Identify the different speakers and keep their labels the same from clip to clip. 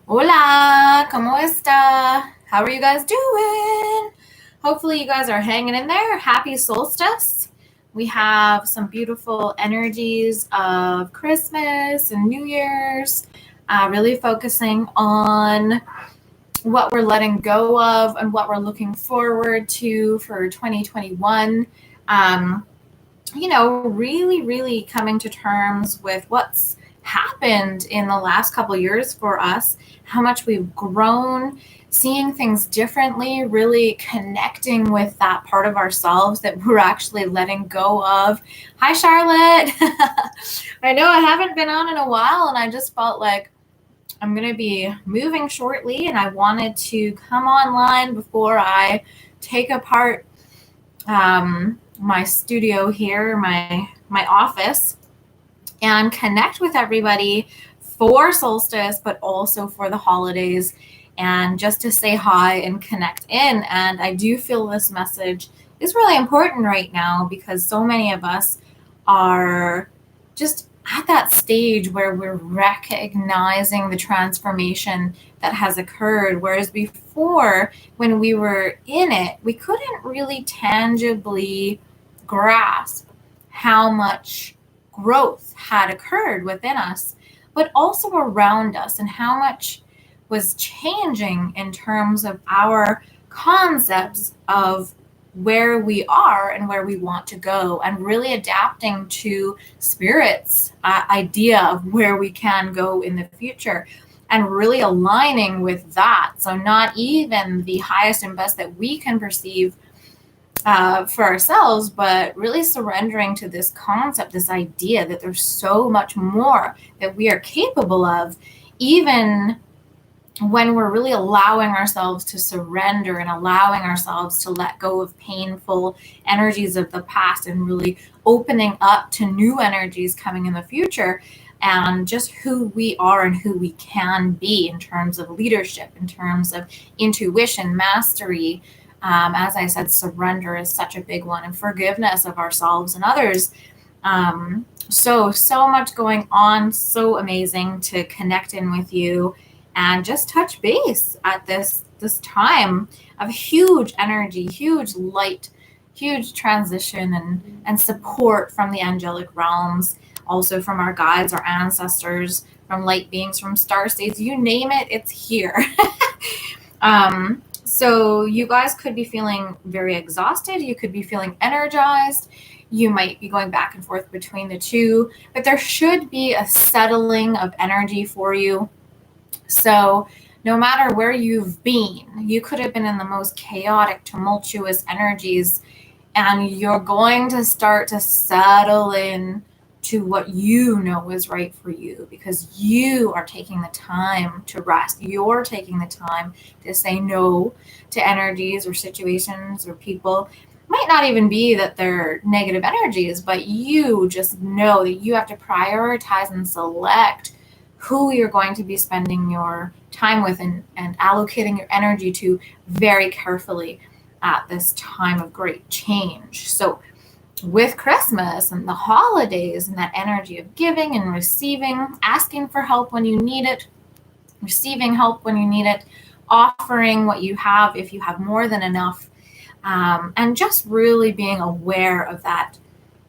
Speaker 1: Hola, ¿cómo está? How are you guys doing? Hopefully you guys are hanging in there. Happy solstice. We have some beautiful energies of Christmas and New Year's, really focusing on what we're letting go of and what we're looking forward to for 2021. Um, really coming to terms with what's happened in the last couple of years for us, how much we've grown, seeing things differently, really connecting with that part of ourselves that we're actually letting go of. Hi, Charlotte. I know I haven't been on in a while, and I just felt like I'm going to be moving shortly, and I wanted to come online before I take apart my studio here, my office, and connect with everybody for solstice, but also for the holidays, and just to say hi and connect in. And I do feel this message is really important right now because so many of us are just at that stage where we're recognizing the transformation that has occurred. Whereas before, when we were in it, we couldn't really tangibly grasp how much growth had occurred within us, but also around us, and how much was changing in terms of our concepts of where we are and where we want to go, and really adapting to spirit's idea of where we can go in the future, and really aligning with that. So not even the highest and best that we can perceive for ourselves, but really surrendering to this concept, this idea that there's so much more that we are capable of, even when we're really allowing ourselves to surrender and allowing ourselves to let go of painful energies of the past, and really opening up to new energies coming in the future, and just who we are and who we can be in terms of leadership, in terms of intuition, mastery. As I said, surrender is such a big one, and forgiveness of ourselves and others. So much going on. So amazing to connect in with you and just touch base at this time of huge energy, huge light, huge transition, and support from the angelic realms, also from our guides, our ancestors, from light beings, from star states, you name it, it's here. So you guys could be feeling very exhausted. You could be feeling energized. You might be going back and forth between the two, but there should be a settling of energy for you. So no matter where you've been, you could have been in the most chaotic, tumultuous energies, and you're going to start to settle in to what you know is right for you, because you are taking the time to rest. You're taking the time to say no to energies or situations or people. Might not even be that they're negative energies, but you just know that you have to prioritize and select who you're going to be spending your time with, and allocating your energy to very carefully at this time of great change. So with Christmas and the holidays and that energy of giving and receiving, asking for help when you need it, receiving help when you need it, offering what you have if you have more than enough, and just really being aware of that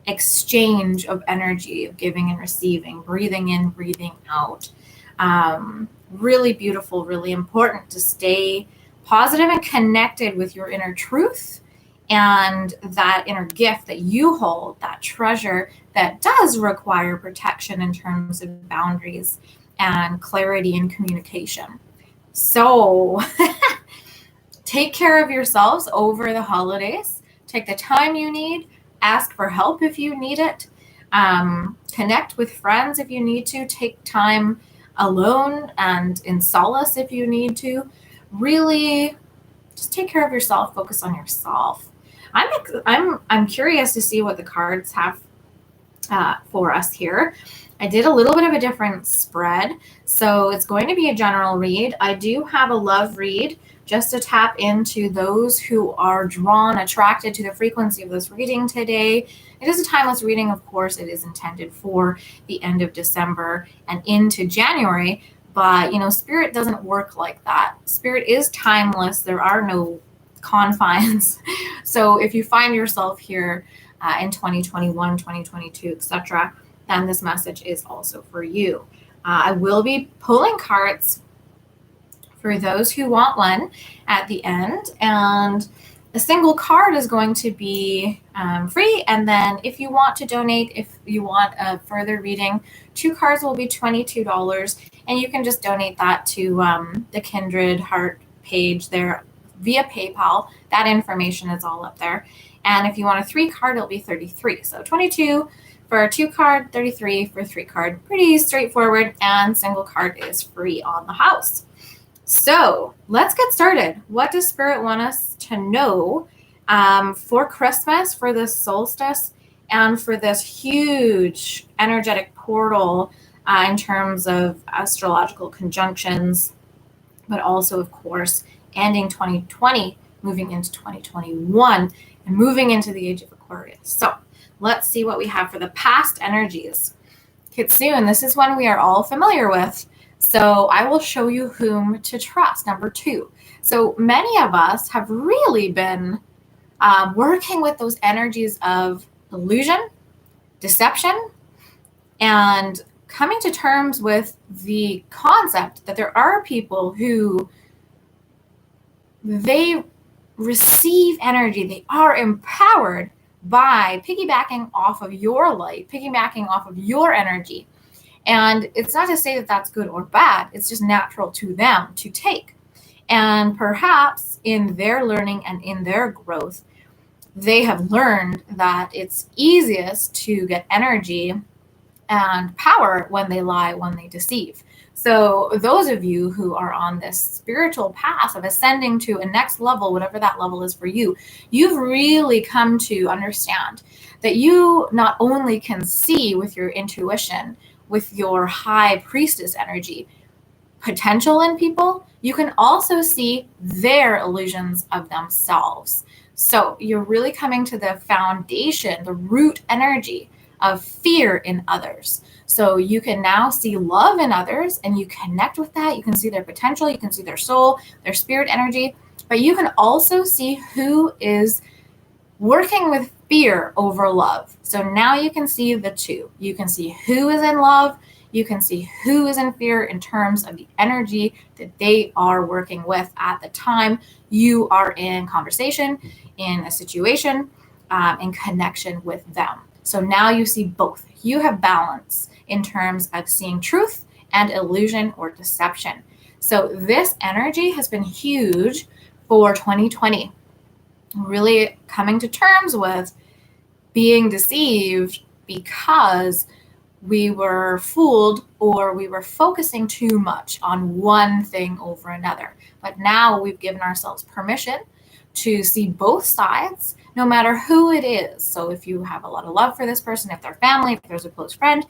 Speaker 1: exchange of energy of giving and receiving, breathing in, breathing out. Really beautiful, really important to stay positive and connected with your inner truth and that inner gift that you hold, that treasure that does require protection in terms of boundaries and clarity and communication. So take care of yourselves over the holidays. Take the time you need. Ask for help if you need it. Connect with friends if you need to. Take time alone and in solace if you need to. Really just take care of yourself. Focus on yourself. I'm curious to see what the cards have for us here. I did a little bit of a different spread, so it's going to be a general read. I do have a love read just to tap into those who are drawn, attracted to the frequency of this reading today. It is a timeless reading, of course. It is intended for the end of December and into January, But, spirit doesn't work like that. Spirit is timeless. There are no confines. So if you find yourself here in 2021, 2022, etc., then this message is also for you. I will be pulling cards for those who want one at the end, and a single card is going to be free. And then if you want to donate, if you want a further reading, 2 cards will be $22, and you can just donate that to the Kindred Heart page there via PayPal. That information is all up there. And if you want a 3 card, it'll be $33. So 22 for a 2 card, 33 for a 3 card. Pretty straightforward, and single card is free on the house. So let's get started. What does Spirit want us to know for Christmas, for this solstice, and for this huge energetic portal in terms of astrological conjunctions, but also, of course, ending 2020, moving into 2021, and moving into the age of Aquarius. So let's see what we have for the past energies. Kitsune, this is one we are all familiar with. So I will show you whom to trust, number 2. So many of us have really been working with those energies of illusion, deception, and coming to terms with the concept that there are people who they receive energy, they are empowered by piggybacking off of your light, piggybacking off of your energy. And it's not to say that that's good or bad. It's just natural to them to take. And perhaps in their learning and in their growth, they have learned that it's easiest to get energy and power when they lie, when they deceive. So those of you who are on this spiritual path of ascending to a next level, whatever that level is for you, you've really come to understand that you not only can see with your intuition, with your high priestess energy, potential in people, you can also see their illusions of themselves. So you're really coming to the foundation, the root energy of fear in others. So you can now see love in others, and you connect with that. You can see their potential, you can see their soul, their spirit energy, but you can also see who is working with fear over love. So now you can see the two. You can see who is in love. You can see who is in fear in terms of the energy that they are working with at the time you are in conversation, in a situation, in connection with them. So now you see both. You have balance in terms of seeing truth and illusion or deception. So this energy has been huge for 2020. Really coming to terms with being deceived because we were fooled or we were focusing too much on one thing over another. But now we've given ourselves permission to see both sides, no matter who it is. So if you have a lot of love for this person, if they're family, if there's a close friend,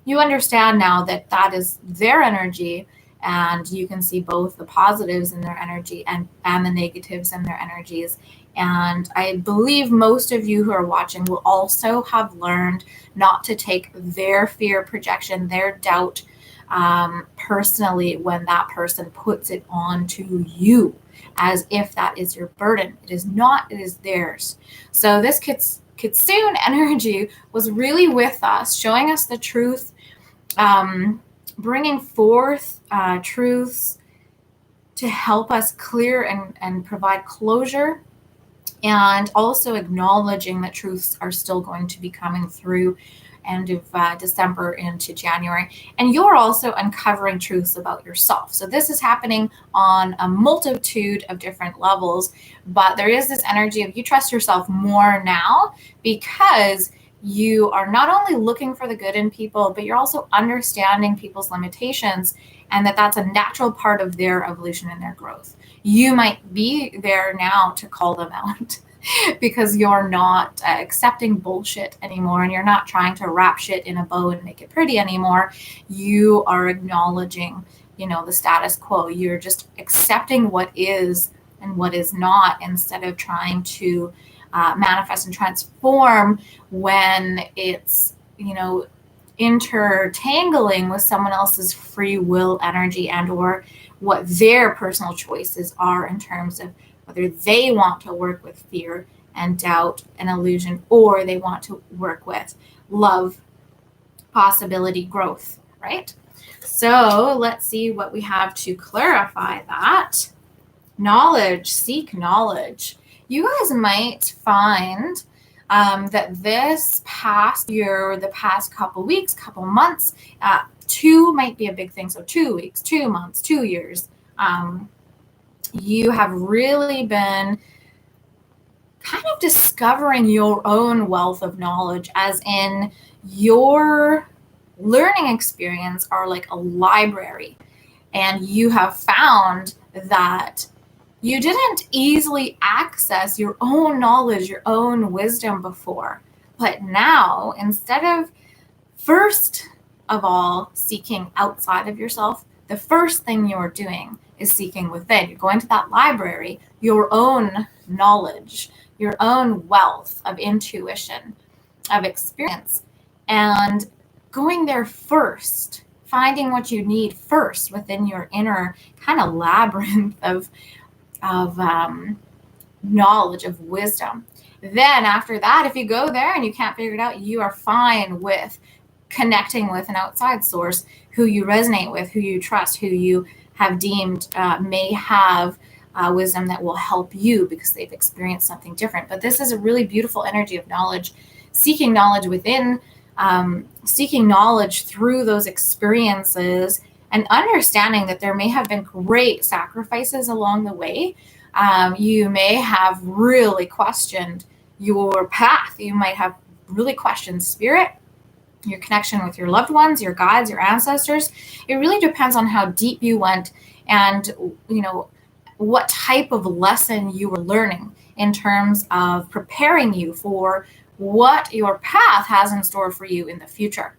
Speaker 1: you understand now that that is their energy, and you can see both the positives in their energy and the negatives in their energies. And I believe most of you who are watching will also have learned not to take their fear projection, their doubt personally when that person puts it on to you, as if that is your burden. It is not, it is theirs. So this Kitsune energy was really with us, showing us the truth, bringing forth truths to help us clear and provide closure, and also acknowledging that truths are still going to be coming through end of December into January. And you're also uncovering truths about yourself. So this is happening on a multitude of different levels, but there is this energy of you trust yourself more now because you are not only looking for the good in people, but you're also understanding people's limitations, and that that's a natural part of their evolution and their growth. You might be there now to call them out because you're not accepting bullshit anymore, and you're not trying to wrap shit in a bow and make it pretty anymore. You are acknowledging, the status quo. You're just accepting what is and what is not, instead of trying to manifest and transform when it's, intertangling with someone else's free will energy and or what their personal choices are in terms of whether they want to work with fear and doubt and illusion, or they want to work with love, possibility, growth, right? So let's see what we have to clarify that. Knowledge, seek knowledge. You guys might find that this past year, the past couple weeks, couple months, 2 might be a big thing. So 2 weeks, 2 months, 2 years, you have really been kind of discovering your own wealth of knowledge, as in your learning experience are like a library, and you have found that you didn't easily access your own knowledge, your own wisdom before. But now, instead of first of all seeking outside of yourself, the first thing you're doing is seeking within. You're going to that library, your own knowledge, your own wealth of intuition, of experience, and going there first, finding what you need first within your inner kind of labyrinth of knowledge, of wisdom. Then after that, if you go there and you can't figure it out, you are fine with connecting with an outside source who you resonate with, who you trust, who you have deemed may have wisdom that will help you because they've experienced something different. But this is a really beautiful energy of knowledge, seeking knowledge within, seeking knowledge through those experiences, and understanding that there may have been great sacrifices along the way. You may have really questioned your path. You might have really questioned spirit, your connection with your loved ones, your guides, your ancestors. It really depends on how deep you went and, what type of lesson you were learning in terms of preparing you for what your path has in store for you in the future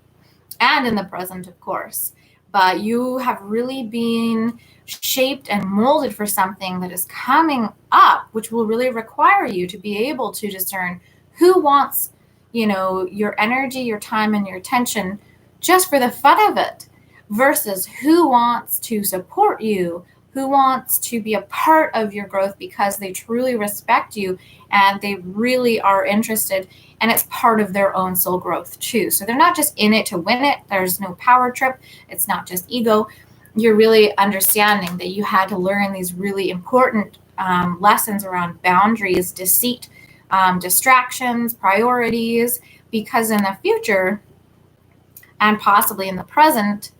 Speaker 1: and in the present, of course. But you have really been shaped and molded for something that is coming up, which will really require you to be able to discern who wants, your energy, your time, and your attention just for the fun of it, versus who wants to support you, who wants to be a part of your growth because they truly respect you and they really are interested, and it's part of their own soul growth too. So they're not just in it to win it. There's no power trip. It's not just ego. You're really understanding that you had to learn these really important lessons around boundaries, deceit, distractions, priorities, because in the future and possibly in the present,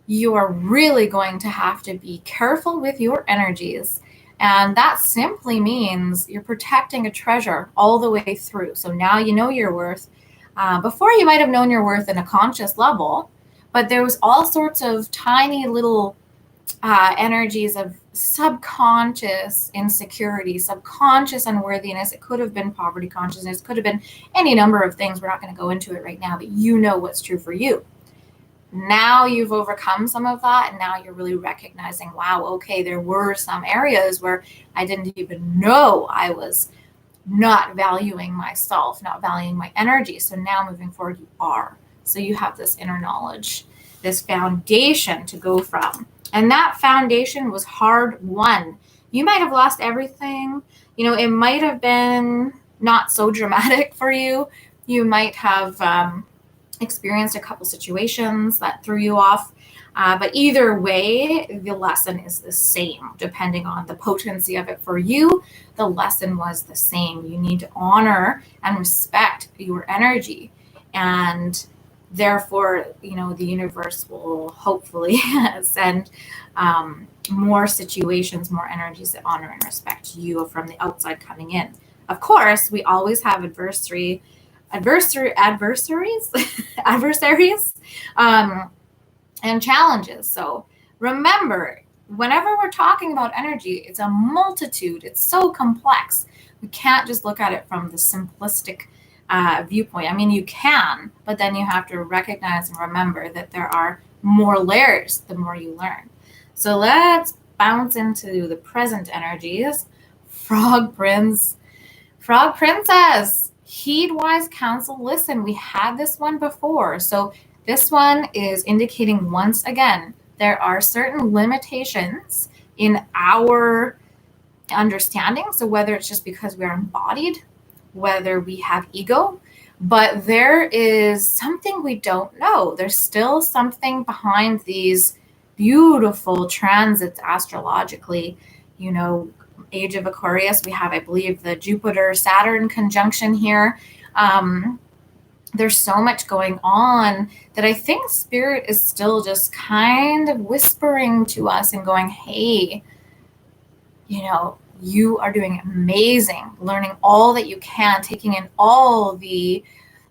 Speaker 1: you are really going to have to be careful with your energies. And that simply means you're protecting a treasure all the way through. So now you know your worth. Before, you might have known your worth in a conscious level, but there was all sorts of tiny little energies of subconscious insecurity, subconscious unworthiness. It could have been poverty consciousness, could have been any number of things. We're not going to go into it right now, but you know what's true for you. Now you've overcome some of that, and now you're really recognizing, wow, okay, there were some areas where I didn't even know I was not valuing myself, not valuing my energy. So now moving forward, you are. So you have this inner knowledge, this foundation to go from. And that foundation was hard won. You might have lost everything. It might have been not so dramatic for you. You might have experienced a couple situations that threw you off. But either way, the lesson is the same. Depending on the potency of it for you, the lesson was the same. You need to honor and respect your energy. And therefore, the universe will hopefully send more situations, more energies that honor and respect you from the outside coming in. Of course, we always have adversaries, and challenges. So remember, whenever we're talking about energy, it's a multitude. It's so complex. We can't just look at it from the simplistic viewpoint. I mean, you can, but then you have to recognize and remember that there are more layers the more you learn. So let's bounce into the present energies. Frog Prince, Frog Princess, heed wise counsel. Listen, we had this one before. So This one is indicating once again, there are certain limitations in our understanding. So whether it's just because we're embodied, whether we have ego, but there is something we don't know. There's still something behind these beautiful transits astrologically. You know, age of Aquarius, we have, I believe, the Jupiter-Saturn conjunction here. There's so much going on that I think Spirit is still just kind of whispering to us and going, hey, you know, you are doing amazing, learning all that you can, taking in all the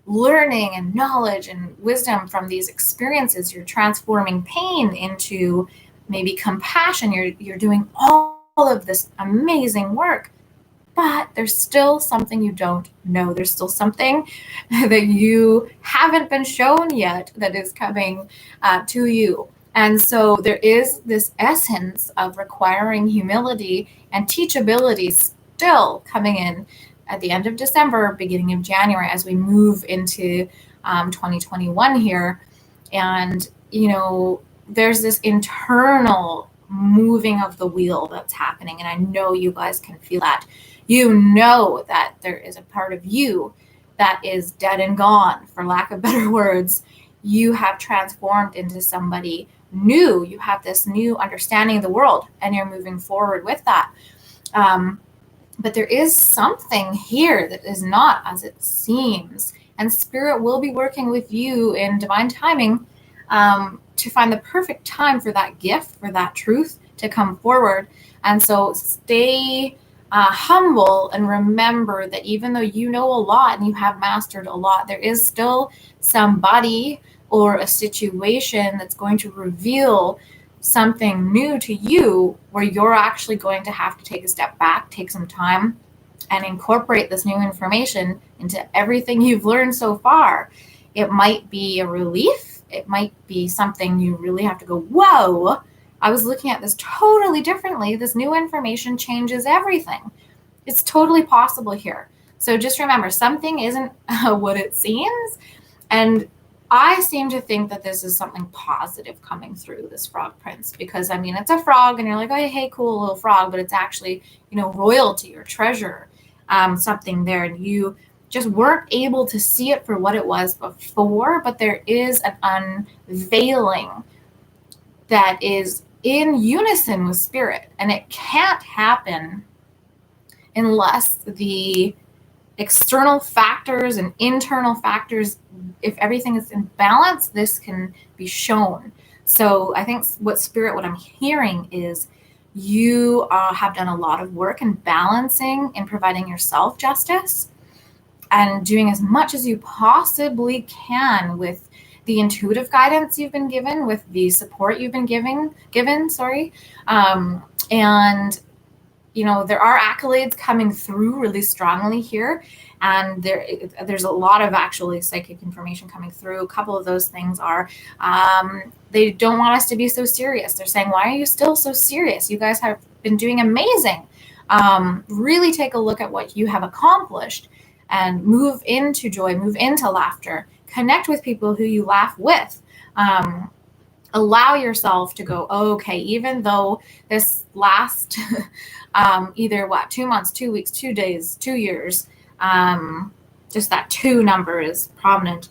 Speaker 1: learning and knowledge and wisdom from these experiences. You're transforming pain into maybe compassion. You're doing all of this amazing work, but there's still something you don't know. There's still something that you haven't been shown yet that is coming to you. And so there is this essence of requiring humility and teachability still coming in at the end of December, beginning of January, as we move into 2021 here. And, you know, there's this internal moving of the wheel that's happening. And I know you guys can feel that. You know that there is a part of you that is dead and gone, for lack of better words. You have transformed into somebody new. You have this new understanding of the world, and you're moving forward with that. But there is something here that is not as it seems. And Spirit will be working with you in divine timing to find the perfect time for that gift, for that truth to come forward. And so stay humble and remember that even though you know a lot and you have mastered a lot, there is still somebody or a situation that's going to reveal something new to you, where you're actually going to have to take a step back, take some time, and incorporate this new information into everything you've learned so far. It might be a relief. It might be something you really have to go, whoa, I was looking at this totally differently. This new information changes everything. It's totally possible here. So just remember, something isn't what it seems. And I seem to think that this is something positive coming through this frog prince, because I mean, it's a frog and you're like, oh, hey, cool little frog, but it's actually, you know, royalty or treasure, something there. And you just weren't able to see it for what it was before, but there is an unveiling that is in unison with Spirit. And it can't happen unless the external factors and internal factors, if everything is in balance, this can be shown. So I think what I'm hearing is you have done a lot of work in balancing and providing yourself justice and doing as much as you possibly can with the intuitive guidance you've been given, with the support you've been given, and you know, there are accolades coming through really strongly here, and there's a lot of actually psychic information coming through. A couple of those things are they don't want us to be so serious. They're saying, why are you still so serious? You guys have been doing amazing. Really take a look at what you have accomplished and move into joy, move into laughter, connect with people who you laugh with. Allow yourself to go, okay, even though this last either 2 months, 2 weeks, 2 days, 2 years, just that 2 number is prominent.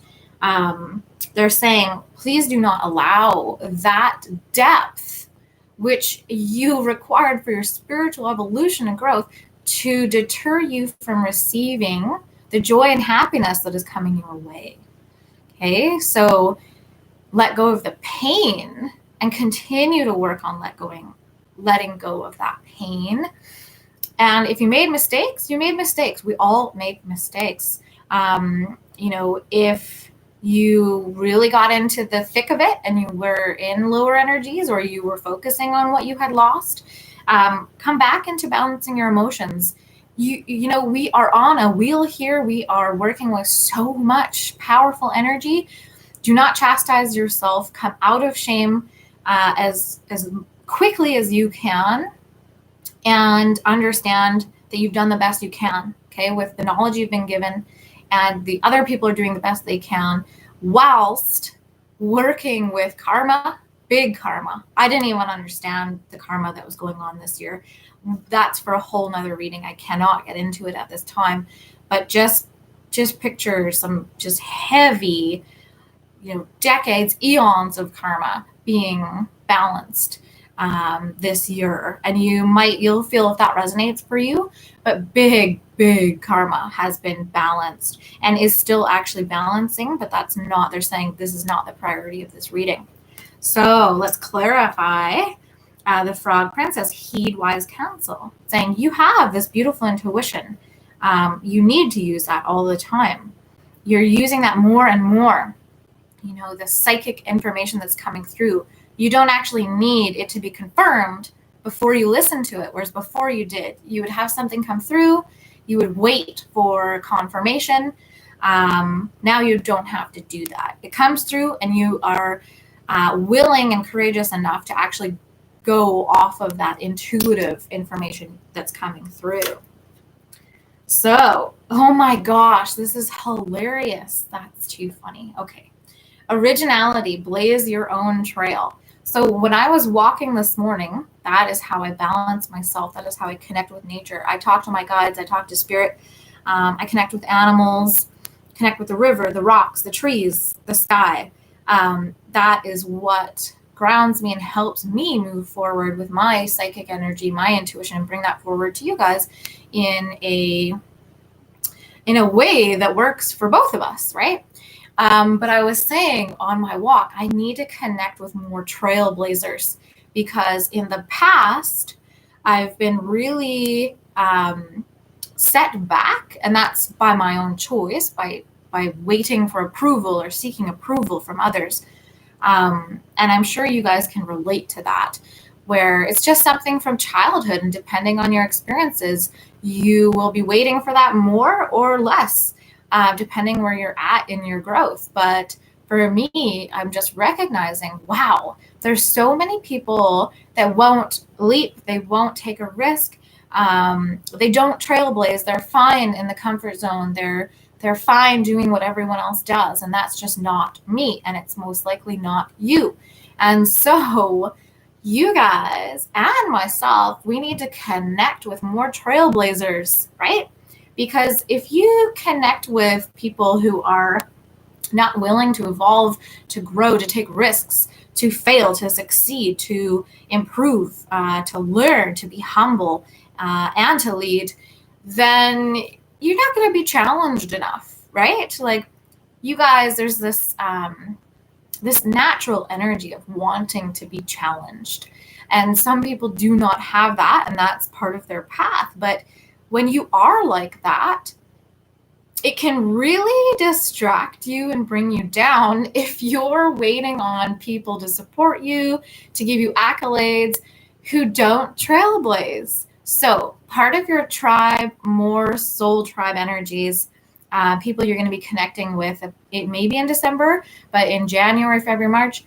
Speaker 1: They're saying, please do not allow that depth which you required for your spiritual evolution and growth to deter you from receiving the joy and happiness that is coming your way. Okay, so let go of the pain and continue to work on letting go of that pain. And if you made mistakes, you made mistakes. We all make mistakes. You know, if you really got into the thick of it and you were in lower energies, or you were focusing on what you had lost, come back into balancing your emotions. You know, we are on a wheel here. We are working with so much powerful energy. Do not chastise yourself. Come out of shame as quickly as you can, and understand that you've done the best you can, okay, with the knowledge you've been given, and the other people are doing the best they can, whilst working with karma, big karma. I didn't even understand the karma that was going on this year. That's for a whole nother reading. I cannot get into it at this time, but just picture some just heavy, decades, eons of karma being balanced this year. And you'll feel if that resonates for you, but big karma has been balanced and is still actually balancing, but they're saying this is not the priority of this reading. So let's clarify. The Frog Princess, heed wise counsel, saying you have this beautiful intuition. You need to use that all the time. You're using that more and more. The psychic information that's coming through, you don't actually need it to be confirmed before you listen to it. Whereas before you would have something come through, you would wait for confirmation. Now you don't have to do that. It comes through and you are willing and courageous enough to actually go off of that intuitive information that's coming through. So, oh my gosh, this is hilarious. That's too funny. Okay. Originality, blaze your own trail. So when I was walking this morning, that is how I balance myself. That is how I connect with nature. I talk to my guides. I talk to spirit. I connect with animals, connect with the river, the rocks, the trees, the sky. That is what grounds me and helps me move forward with my psychic energy, my intuition, and bring that forward to you guys in a way that works for both of us, right? But I was saying on my walk, I need to connect with more trailblazers, because in the past, I've been really set back, and that's by my own choice, by waiting for approval or seeking approval from others. And I'm sure you guys can relate to that, where it's just something from childhood, and depending on your experiences, you will be waiting for that more or less, depending where you're at in your growth. But for me, I'm just recognizing, wow, there's so many people that won't leap, they won't take a risk, they don't trailblaze, they're fine in the comfort zone, they're fine doing what everyone else does, and that's just not me, and it's most likely not you. And so you guys and myself, we need to connect with more trailblazers, right? Because if you connect with people who are not willing to evolve, to grow, to take risks, to fail, to succeed, to improve, to learn, to be humble, and to lead, then you're not going to be challenged enough, right? Like, you guys, there's this this natural energy of wanting to be challenged. And some people do not have that, and that's part of their path. But when you are like that, it can really distract you and bring you down if you're waiting on people to support you, to give you accolades, who don't trailblaze. So part of your tribe, more soul tribe energies, people you're going to be connecting with, it may be in December, but in January, February, March,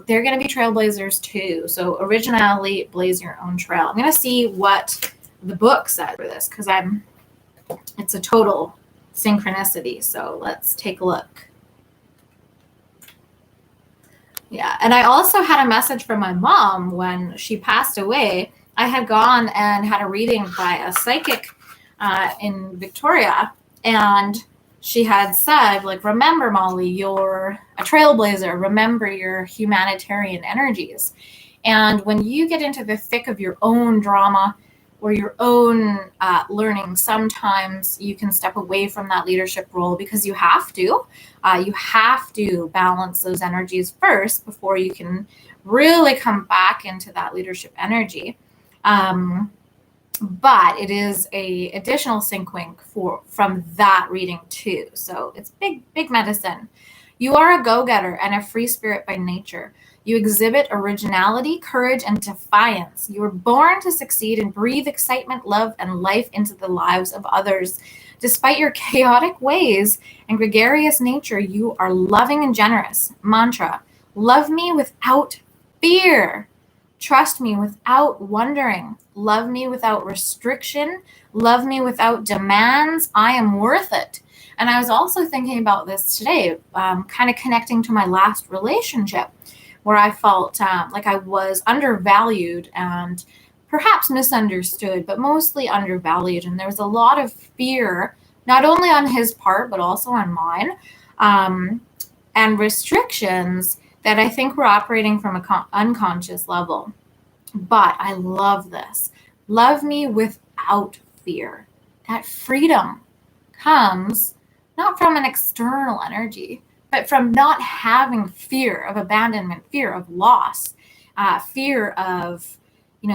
Speaker 1: they're going to be trailblazers too. So originality, blaze your own trail. I'm going to see what the book said for this, because it's a total synchronicity. So let's take a look. Yeah. And I also had a message from my mom when she passed away. I had gone and had a reading by a psychic in Victoria, and she had said, like, remember, Mollie, you're a trailblazer. Remember your humanitarian energies. And when you get into the thick of your own drama or your own learning, sometimes you can step away from that leadership role, because you have to. You have to balance those energies first before you can really come back into that leadership energy. But it is a additional sync wink from that reading too. So it's big medicine. You are a go-getter and a free spirit by nature. You exhibit originality, courage, and defiance. You were born to succeed and breathe excitement, love, and life into the lives of others. Despite your chaotic ways and gregarious nature, you are loving and generous. Mantra: love me without fear. Trust me without wondering. Love me without restriction. Love me without demands. I am worth it. And I was also thinking about this today, kind of connecting to my last relationship, where I felt like I was undervalued and perhaps misunderstood, but mostly undervalued. And there was a lot of fear, not only on his part, but also on mine, and restrictions that I think were operating from an unconscious level. But I love this. Love me without fear. That freedom comes not from an external energy, but from not having fear of abandonment, fear of loss, fear of,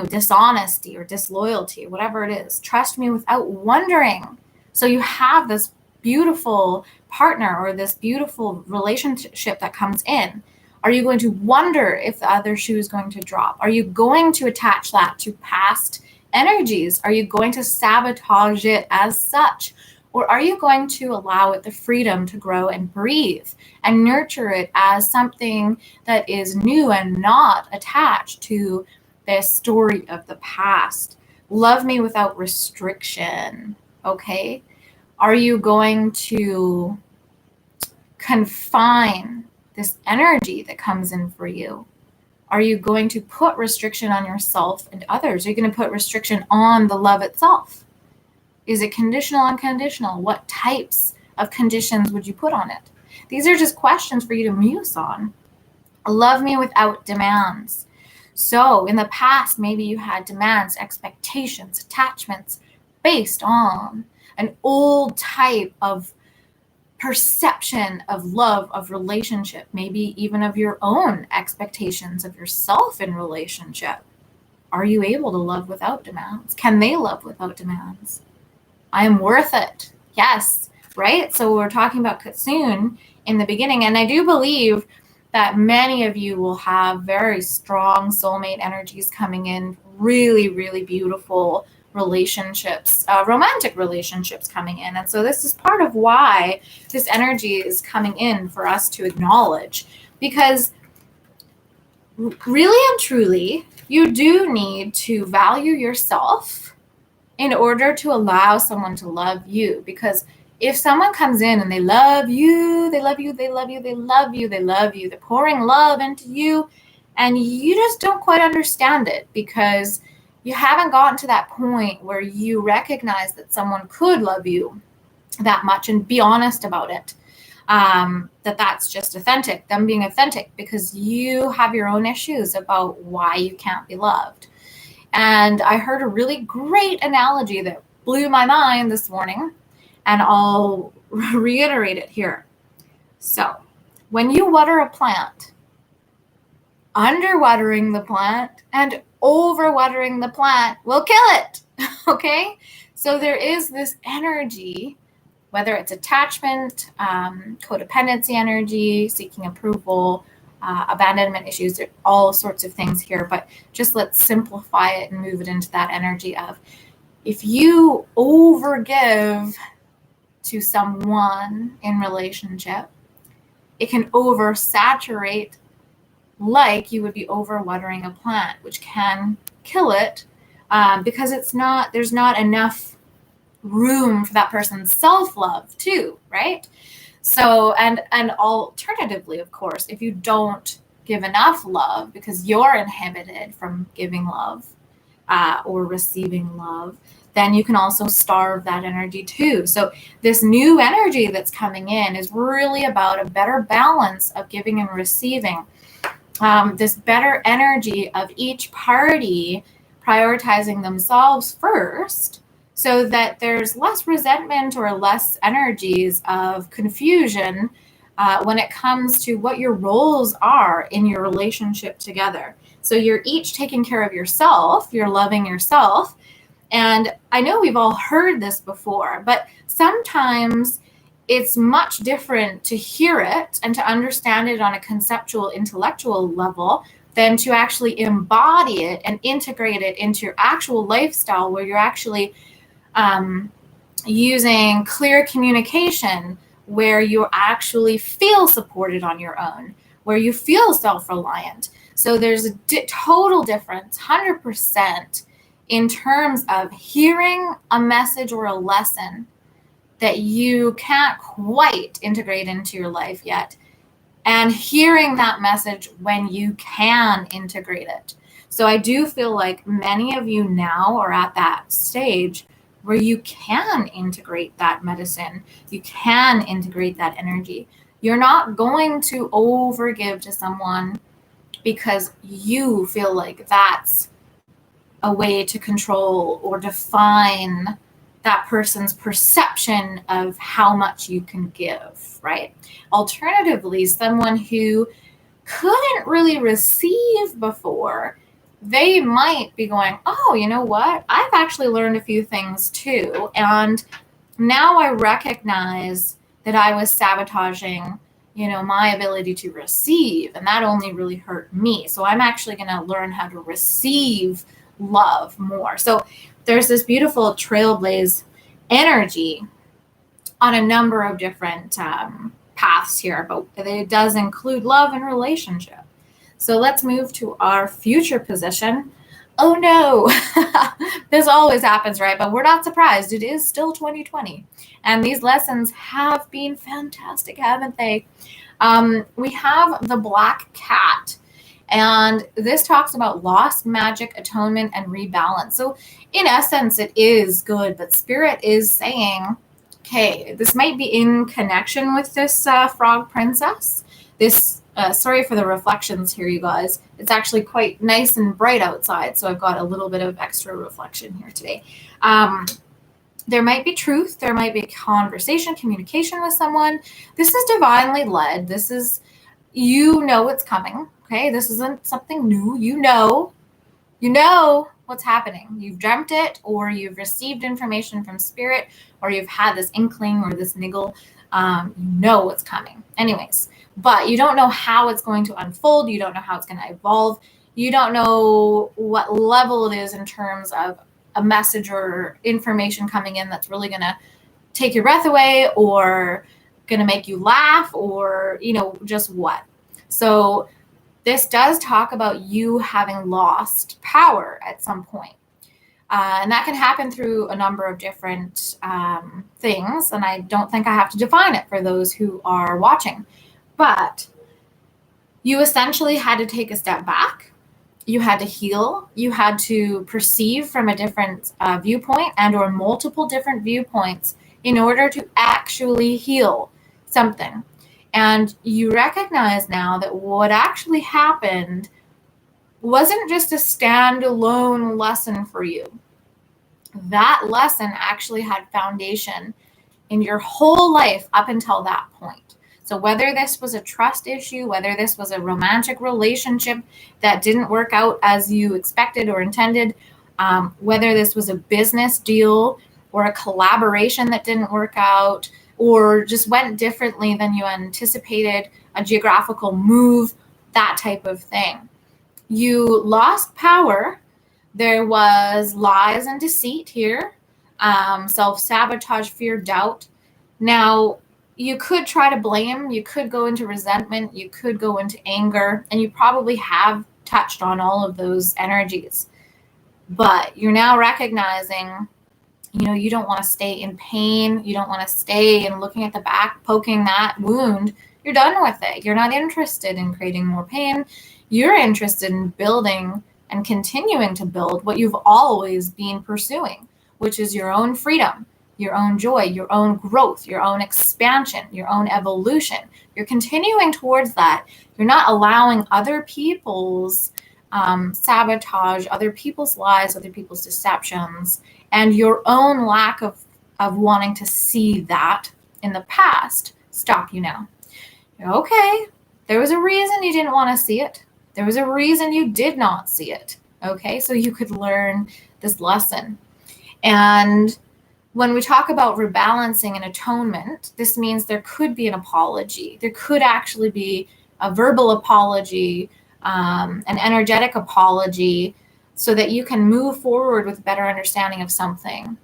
Speaker 1: dishonesty or disloyalty, whatever it is. Trust me without wondering. So you have this beautiful partner or this beautiful relationship that comes in. Are you going to wonder if the other shoe is going to drop? Are you going to attach that to past energies? Are you going to sabotage it as such? Or are you going to allow it the freedom to grow and breathe and nurture it as something that is new and not attached to the story of the past? Love me without restriction, okay? Are you going to confine this energy that comes in for you? Are you going to put restriction on yourself and others? Are you going to put restriction on the love itself? Is it conditional, unconditional? What types of conditions would you put on it? These are just questions for you to muse on. Love me without demands. So in the past, maybe you had demands, expectations, attachments based on an old type of perception of love, of relationship, maybe even of your own expectations of yourself in relationship. Are you able to love without demands? Can they love without demands? I am worth it. Yes, right? So we're talking about Kitsune in the beginning, and I do believe that many of you will have very strong soulmate energies coming in, really, really beautiful relationships, romantic relationships coming in. And so this is part of why this energy is coming in for us to acknowledge, because really and truly, you do need to value yourself in order to allow someone to love you. Because if someone comes in and they love you, they love you, they love you, they love you, they love you, they're pouring love into you, and you just don't quite understand it because you haven't gotten to that point where you recognize that someone could love you that much and be honest about it. That's just authentic, them being authentic, because you have your own issues about why you can't be loved. And I heard a really great analogy that blew my mind this morning, and I'll reiterate it here. So when you water a plant, underwatering the plant and overwatering the plant will kill it, okay? So there is this energy, whether it's attachment, codependency energy, seeking approval, abandonment issues, there are all sorts of things here, but just let's simplify it and move it into that energy of, if you overgive to someone in relationship, it can oversaturate, like you would be overwatering a plant, which can kill it because there's not enough room for that person's self-love too, right? So, and alternatively, of course, if you don't give enough love because you're inhibited from giving love or receiving love, then you can also starve that energy too. So this new energy that's coming in is really about a better balance of giving and receiving. This better energy of each party prioritizing themselves first, so that there's less resentment or less energies of confusion when it comes to what your roles are in your relationship together. So you're each taking care of yourself, you're loving yourself. And I know we've all heard this before, but sometimes it's much different to hear it and to understand it on a conceptual, intellectual level than to actually embody it and integrate it into your actual lifestyle, where you're actually using clear communication, where you actually feel supported on your own, where you feel self-reliant. So there's a total difference, 100%, in terms of hearing a message or a lesson that you can't quite integrate into your life yet, and hearing that message when you can integrate it. So I do feel like many of you now are at that stage where you can integrate that medicine, you can integrate that energy. You're not going to overgive to someone because you feel like that's a way to control or define that person's perception of how much you can give, right? Alternatively, someone who couldn't really receive before, they might be going, oh, you know what? I've actually learned a few things too. And now I recognize that I was sabotaging, my ability to receive, and that only really hurt me. So I'm actually going to learn how to receive love more. So there's this beautiful trailblaze energy on a number of different paths here, but it does include love and relationship. So let's move to our future position. Oh no, this always happens, right? But we're not surprised. It is still 2020. And these lessons have been fantastic, haven't they? We have the Black Cat. And this talks about lost magic, atonement, and rebalance. So in essence, it is good, but Spirit is saying, okay, this might be in connection with this frog princess. This, sorry for the reflections here, you guys. It's actually quite nice and bright outside, so I've got a little bit of extra reflection here today. There might be truth. There might be conversation, communication with someone. This is divinely led. This is, it's coming. Okay, this isn't something new. You know what's happening. You've dreamt it, or you've received information from Spirit, or you've had this inkling or this niggle. You know what's coming. Anyways, but you don't know how it's going to unfold. You don't know how it's going to evolve. You don't know what level it is in terms of a message or information coming in that's really going to take your breath away, or going to make you laugh, or, just what. So this does talk about you having lost power at some point. And that can happen through a number of different things. And I don't think I have to define it for those who are watching. But you essentially had to take a step back. You had to heal. You had to perceive from a different viewpoint and or multiple different viewpoints in order to actually heal something. And you recognize now that what actually happened wasn't just a standalone lesson for you. That lesson actually had foundation in your whole life up until that point. So whether this was a trust issue, whether this was a romantic relationship that didn't work out as you expected or intended, whether this was a business deal or a collaboration that didn't work out, or just went differently than you anticipated, a geographical move, that type of thing. You lost power. There was lies and deceit here, self-sabotage, fear, doubt. Now, you could try to blame, you could go into resentment, you could go into anger, and you probably have touched on all of those energies. But you're now recognizing, you don't want to stay in pain. You don't want to stay and looking at the back, poking that wound. You're done with it. You're not interested in creating more pain. You're interested in building and continuing to build what you've always been pursuing, which is your own freedom, your own joy, your own growth, your own expansion, your own evolution. You're continuing towards that. You're not allowing other people's sabotage, other people's lies, other people's deceptions, and your own lack of wanting to see that in the past stop you now. Okay, there was a reason you didn't want to see it. There was a reason you did not see it. Okay, so you could learn this lesson. And when we talk about rebalancing and atonement, this means there could be an apology. There could actually be a verbal apology, an energetic apology, so that you can move forward with better understanding of something.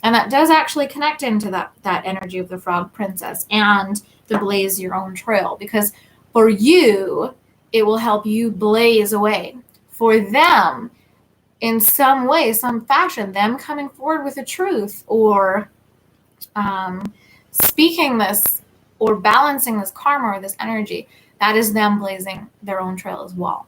Speaker 1: And that does actually connect into that energy of the frog princess and the blaze your own trail, because for you, it will help you blaze away. For them, in some way, some fashion, them coming forward with the truth or um, speaking this or balancing this karma or this energy, that is them blazing their own trail as well.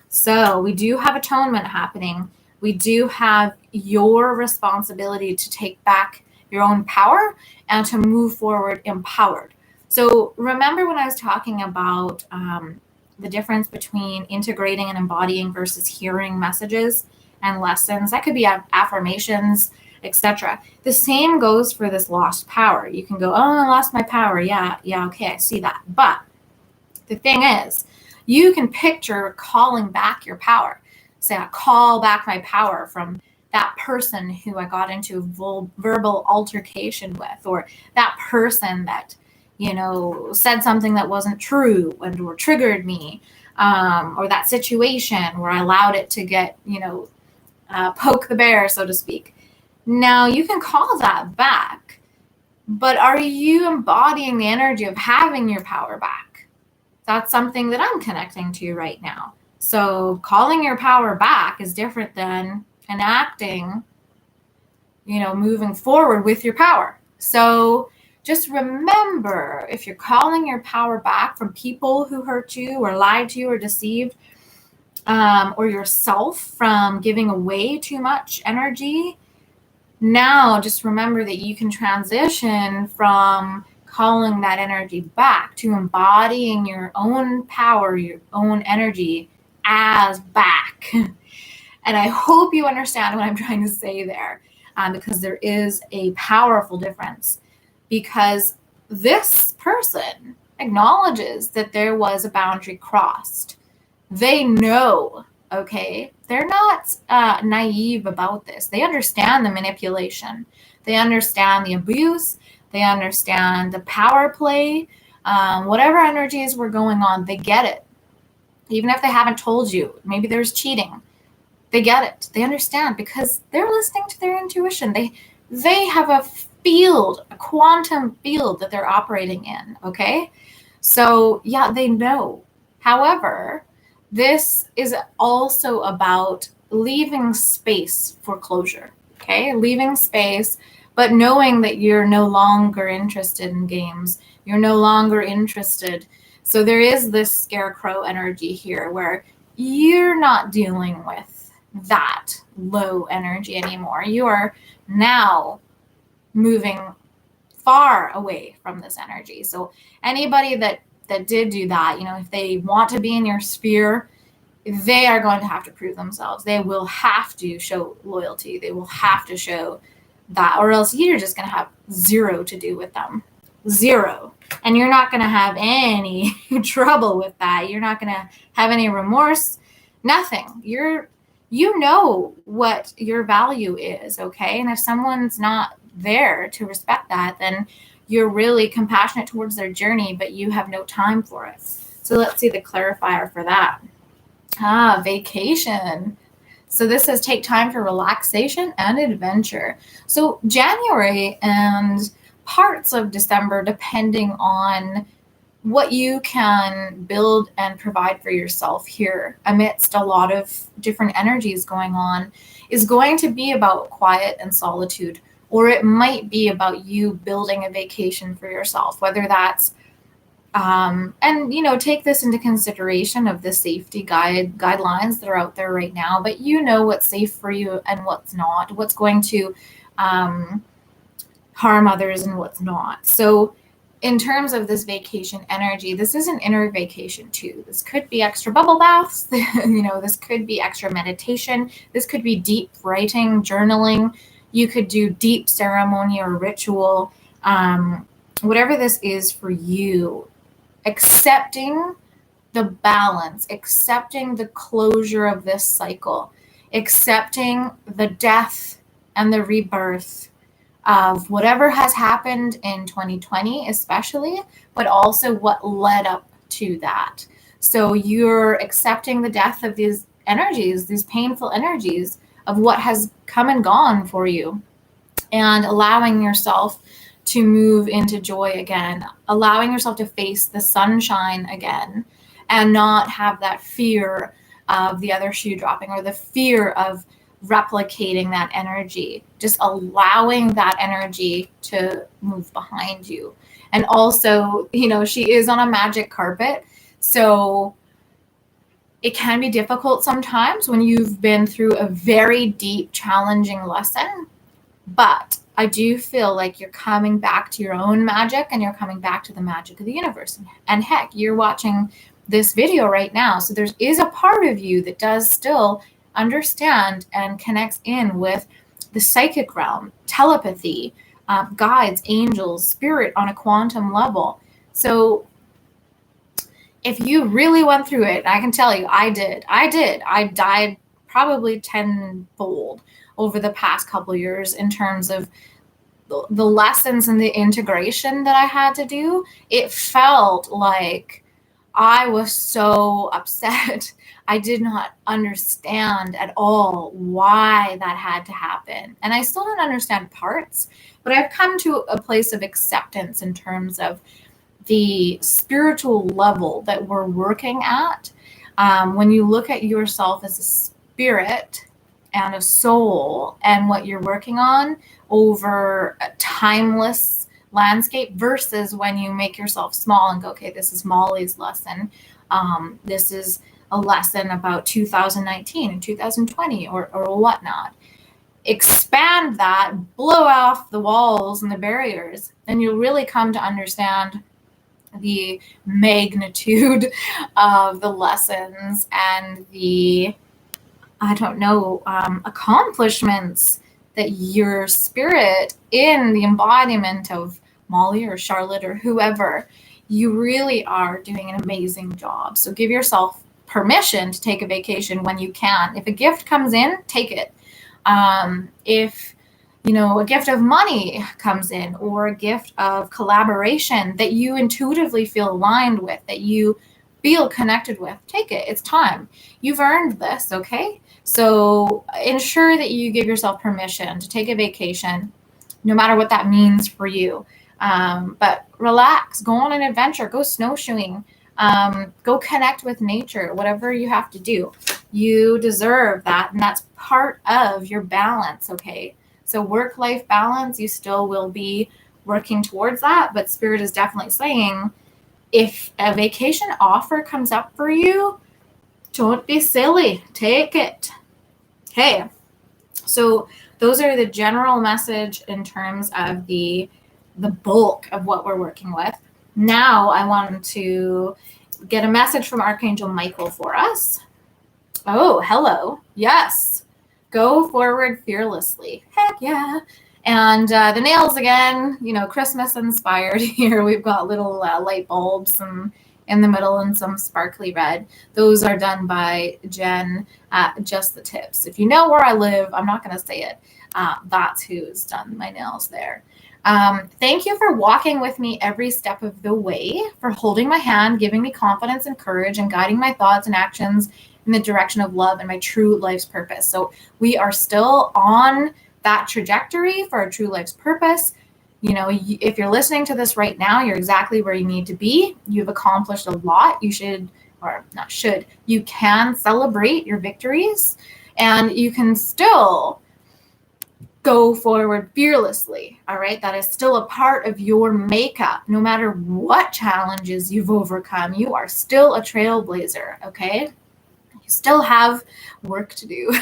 Speaker 1: So we do have atonement happening. We do have your responsibility to take back your own power and to move forward empowered. So remember when I was talking about the difference between integrating and embodying versus hearing messages and lessons? That could be affirmations, etc. The same goes for this lost power. You can go, oh, I lost my power. Yeah, okay, I see that. But the thing is, you can picture calling back your power. Say, I call back my power from that person who I got into a verbal altercation with, or that person that, said something that wasn't true or triggered me, or that situation where I allowed it to get, poke the bear, so to speak. Now, you can call that back, but are you embodying the energy of having your power back? That's something that I'm connecting to right now. So calling your power back is different than enacting, moving forward with your power. So just remember, if you're calling your power back from people who hurt you or lied to you or deceived, or yourself from giving away too much energy, now just remember that you can transition from calling that energy back to embodying your own power, your own energy as back. And I hope you understand what I'm trying to say there, because there is a powerful difference, because this person acknowledges that there was a boundary crossed. They know, okay? They're not naive about this. They understand the manipulation. They understand the abuse. They understand the power play. Whatever energies were going on, they get it. Even if they haven't told you, maybe there's cheating. They get it. They understand because they're listening to their intuition. They have a field, a quantum field that they're operating in, okay? So, yeah, they know. However, this is also about leaving space for closure, okay? Leaving space, but knowing that you're no longer interested in games. You're no longer interested. So there is this scarecrow energy here where you're not dealing with that low energy anymore. You are now moving far away from this energy. So anybody that did do that, if they want to be in your sphere, they are going to have to prove themselves. They will have to show loyalty. They will have to show that, or else you're just going to have zero to do with them. Zero. And you're not going to have any trouble with that. You're not going to have any remorse. Nothing. You know what your value is, okay? And if someone's not there to respect that, then you're really compassionate towards their journey, but you have no time for it. So let's see the clarifier for that. Vacation. So this says take time for relaxation and adventure. So January and parts of December, depending on what you can build and provide for yourself here amidst a lot of different energies going on, is going to be about quiet and solitude, or it might be about you building a vacation for yourself, whether that's and take this into consideration of the safety guidelines that are out there right now, but what's safe for you and what's not, what's going to harm others and what's not. So in terms of this vacation energy, this is an inner vacation too. This could be extra bubble baths, this could be extra meditation. This could be deep writing, journaling. You could do deep ceremony or ritual, whatever this is for you. Accepting the balance, accepting the closure of this cycle, accepting the death and the rebirth of whatever has happened in 2020 especially, but also what led up to that. So you're accepting the death of these energies, these painful energies of what has come and gone for you, and allowing yourself to move into joy again, allowing yourself to face the sunshine again, and not have that fear of the other shoe dropping, or the fear of replicating that energy, just allowing that energy to move behind you. And also, she is on a magic carpet. So it can be difficult sometimes when you've been through a very deep, challenging lesson. But I do feel like you're coming back to your own magic, and you're coming back to the magic of the universe. And heck, you're watching this video right now. So there is a part of you that does still understand and connects in with the psychic realm, telepathy, guides, angels, spirit on a quantum level. So if you really went through it, I can tell you, I did. I died probably tenfold over the past couple of years in terms of the lessons and the integration that I had to do. It felt like I was so upset. I did not understand at all why that had to happen. And I still don't understand parts, but I've come to a place of acceptance in terms of the spiritual level that we're working at. When you look at yourself as a spirit and a soul and what you're working on over a timeless landscape versus when you make yourself small and go, okay, this is Mollie's lesson. This is a lesson about 2019 and 2020 or whatnot. Expand that, blow off the walls and the barriers, and you'll really come to understand the magnitude of the lessons and the, accomplishments that your spirit in the embodiment of Mollie or Charlotte or whoever, you really are doing an amazing job. So give yourself permission to take a vacation when you can. If a gift comes in, take it. If a gift of money comes in, or a gift of collaboration that you intuitively feel aligned with, that you feel connected with, take it. It's time. You've earned this, okay? So ensure that you give yourself permission to take a vacation, no matter what that means for you. But relax, go on an adventure, go snowshoeing, go connect with nature, whatever you have to do. You deserve that, and that's part of your balance, okay? So work-life balance, you still will be working towards that, but Spirit is definitely saying, if a vacation offer comes up for you, don't be silly. Take it. Okay. So those are the general message in terms of the bulk of what we're working with. Now I want to get a message from Archangel Michael for us. Oh, hello. Yes. Go forward fearlessly. Heck yeah. And the nails again, Christmas inspired here. We've got little light bulbs and in the middle and some sparkly red. Those are done by Jen at Just the Tips. If you know where I live, I'm not going to say it. That's who's done my nails there. Thank you for walking with me every step of the way, for holding my hand, giving me confidence and courage, and guiding my thoughts and actions in the direction of love and my true life's purpose. So we are still on that trajectory for our true life's purpose. If you're listening to this right now, you're exactly where you need to be. You've accomplished a lot. You can celebrate your victories, and you can still go forward fearlessly. All right. That is still a part of your makeup. No matter what challenges you've overcome, you are still a trailblazer. Okay. You still have work to do,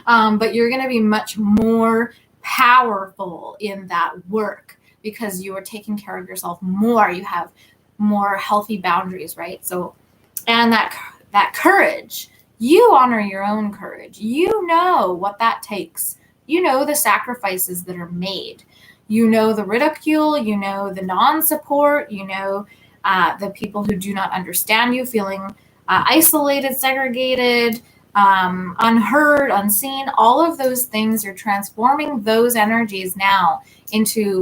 Speaker 1: but you're going to be much more powerful in that work because you are taking care of yourself more. You have more healthy boundaries, right? So, and that courage, you honor your own courage. You know what that takes. You know the sacrifices that are made. You know the ridicule. You know the non-support. You know the people who do not understand you, feeling isolated, segregated, unheard, unseen. All of those things, you're transforming those energies now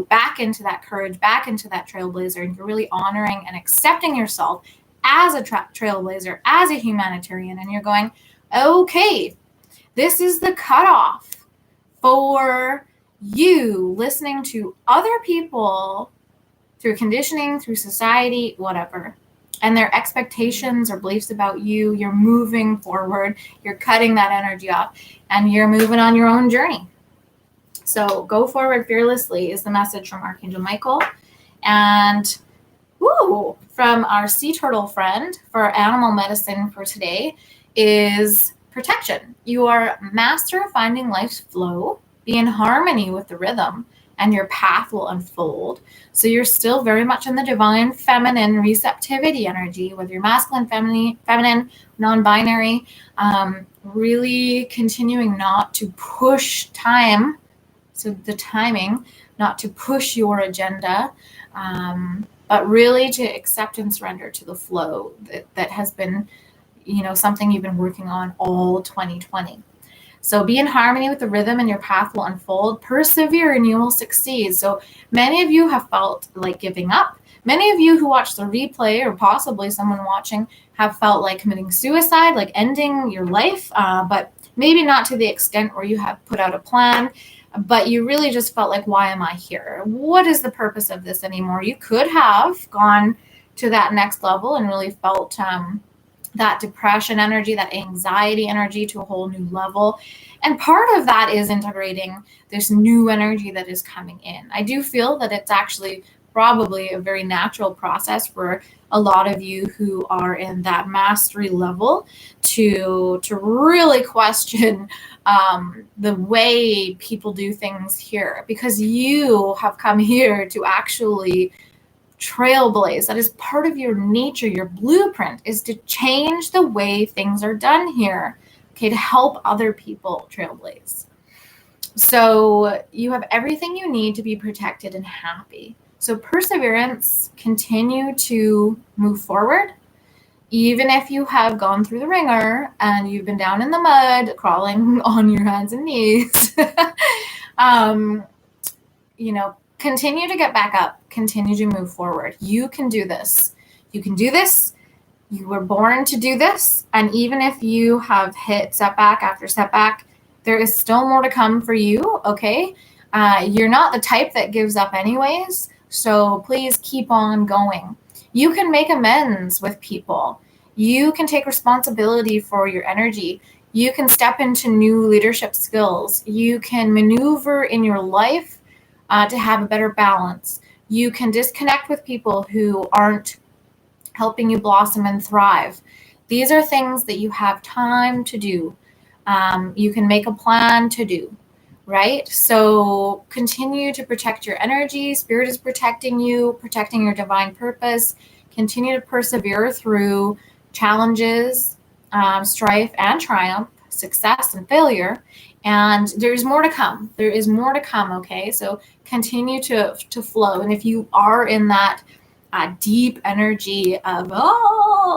Speaker 1: back into that courage, back into that trailblazer, and you're really honoring and accepting yourself as a trailblazer, as a humanitarian, and you're going, okay, this is the cutoff for you listening to other people through conditioning, through society, whatever. and their expectations or beliefs about you, you're moving forward, you're cutting that energy off, and you're moving on your own journey. So go forward fearlessly is the message from Archangel Michael. And from our sea turtle friend for animal medicine for today is protection. You are master of finding life's flow, be in harmony with the rhythm, and your path will unfold. So you're still very much in the divine feminine receptivity energy, whether you're masculine, feminine, non-binary, really continuing not to push time. So the timing, not to push your agenda, but really to accept and surrender to the flow that has been, something you've been working on all 2020. So be in harmony with the rhythm and your path will unfold. Persevere and you will succeed. So many of you have felt like giving up. Many of you who watch the replay, or possibly someone watching, have felt like committing suicide, like ending your life, but maybe not to the extent where you have put out a plan, but you really just felt like, why am I here? What is the purpose of this anymore? You could have gone to that next level and really felt that depression energy, that anxiety energy to a whole new level. And part of that is integrating this new energy that is coming in. I do feel that it's actually probably a very natural process for a lot of you who are in that mastery level to really question the way people do things here, because you have come here to actually trailblaze. That is part of your nature. Your blueprint is to change the way things are done here, okay, to help other people trailblaze. So you have everything you need to be protected and happy. So perseverance, continue to move forward. Even if you have gone through the ringer and you've been down in the mud, crawling on your hands and knees, continue to get back up, continue to move forward. You can do this. You can do this. You were born to do this. And even if you have hit setback after setback, there is still more to come for you, okay? You're not the type that gives up anyways, so please keep on going. You can make amends with people. You can take responsibility for your energy. You can step into new leadership skills. You can maneuver in your life to have a better balance. You can disconnect with people who aren't helping you blossom and thrive. These are things that you have time to do. You can make a plan to do, right? So continue to protect your energy. Spirit is protecting you, protecting your divine purpose. Continue to persevere through challenges, strife and triumph, success and failure. And there's more to come. There is more to come, okay? So continue to flow. And if you are in that deep energy of,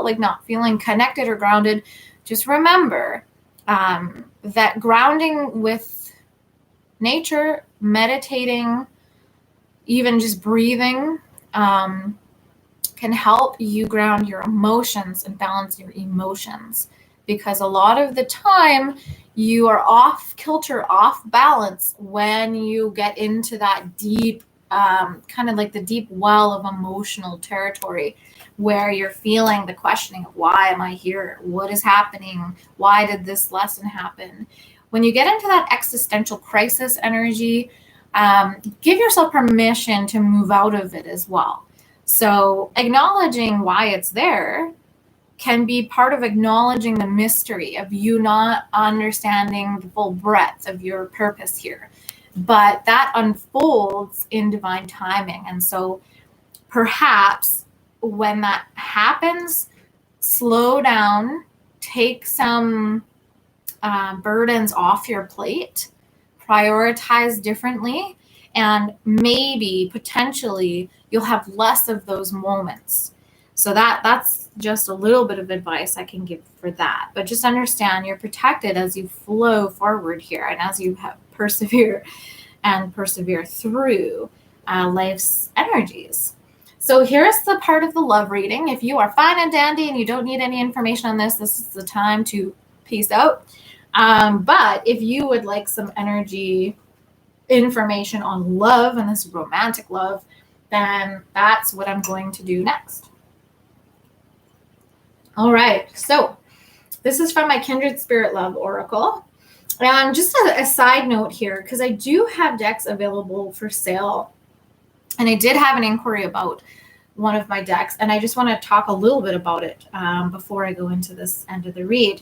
Speaker 1: like not feeling connected or grounded, just remember that grounding with nature, meditating, even just breathing, can help you ground your emotions and balance your emotions. Because a lot of the time you are off kilter, off balance when you get into that deep, kind of like the deep well of emotional territory where you're feeling the questioning of, why am I here? What is happening? Why did this lesson happen? When you get into that existential crisis energy, give yourself permission to move out of it as well. So acknowledging why it's there can be part of acknowledging the mystery of you not understanding the full breadth of your purpose here. But that unfolds in divine timing. And so perhaps when that happens, slow down, take some burdens off your plate, prioritize differently, and maybe potentially you'll have less of those moments. So that's just a little bit of advice I can give for that. But just understand you're protected as you flow forward here and as you persevere through life's energies. So here's the part of the love reading. If you are fine and dandy and you don't need any information on this, this is the time to peace out. But if you would like some energy information on love, and this is romantic love, then that's what I'm going to do next. All right. So this is from my Kindred Spirit Love Oracle. And just a side note here, because I do have decks available for sale. And I did have an inquiry about one of my decks, and I just want to talk a little bit about it before I go into this end of the read.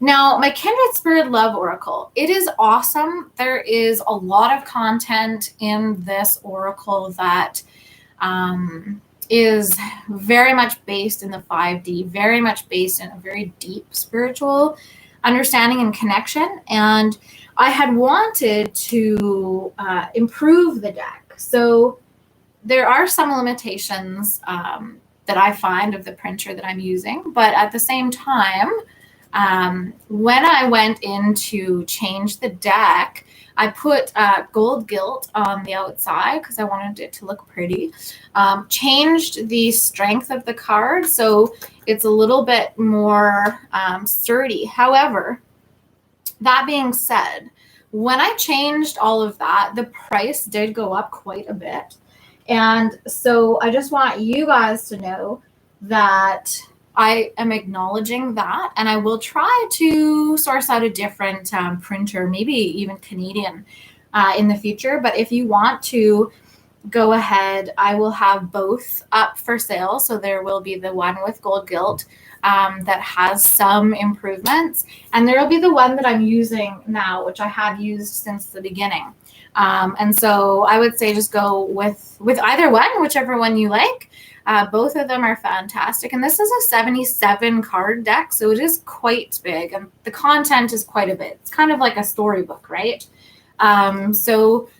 Speaker 1: Now, my Kindred Spirit Love Oracle, it is awesome. There is a lot of content in this oracle that is very much based in the 5D, very much based in a very deep spiritual understanding and connection. And I had wanted to improve the deck. So there are some limitations that I find of the printer that I'm using, but at the same time, when I went in to change the deck, I put gold gilt on the outside because I wanted it to look pretty. Changed the strength of the card so it's a little bit more sturdy. However, that being said, when I changed all of that, the price did go up quite a bit. And so I just want you guys to know that I am acknowledging that, and I will try to source out a different printer, maybe even Canadian in the future. But if you want to go ahead, I will have both up for sale. So there will be the one with gold gilt that has some improvements, and there will be the one that I'm using now, which I have used since the beginning. And so I would say just go with either one, whichever one you like. Both of them are fantastic. And this is a 77 card deck, so it is quite big. And the content is quite a bit. It's kind of like a storybook, right? So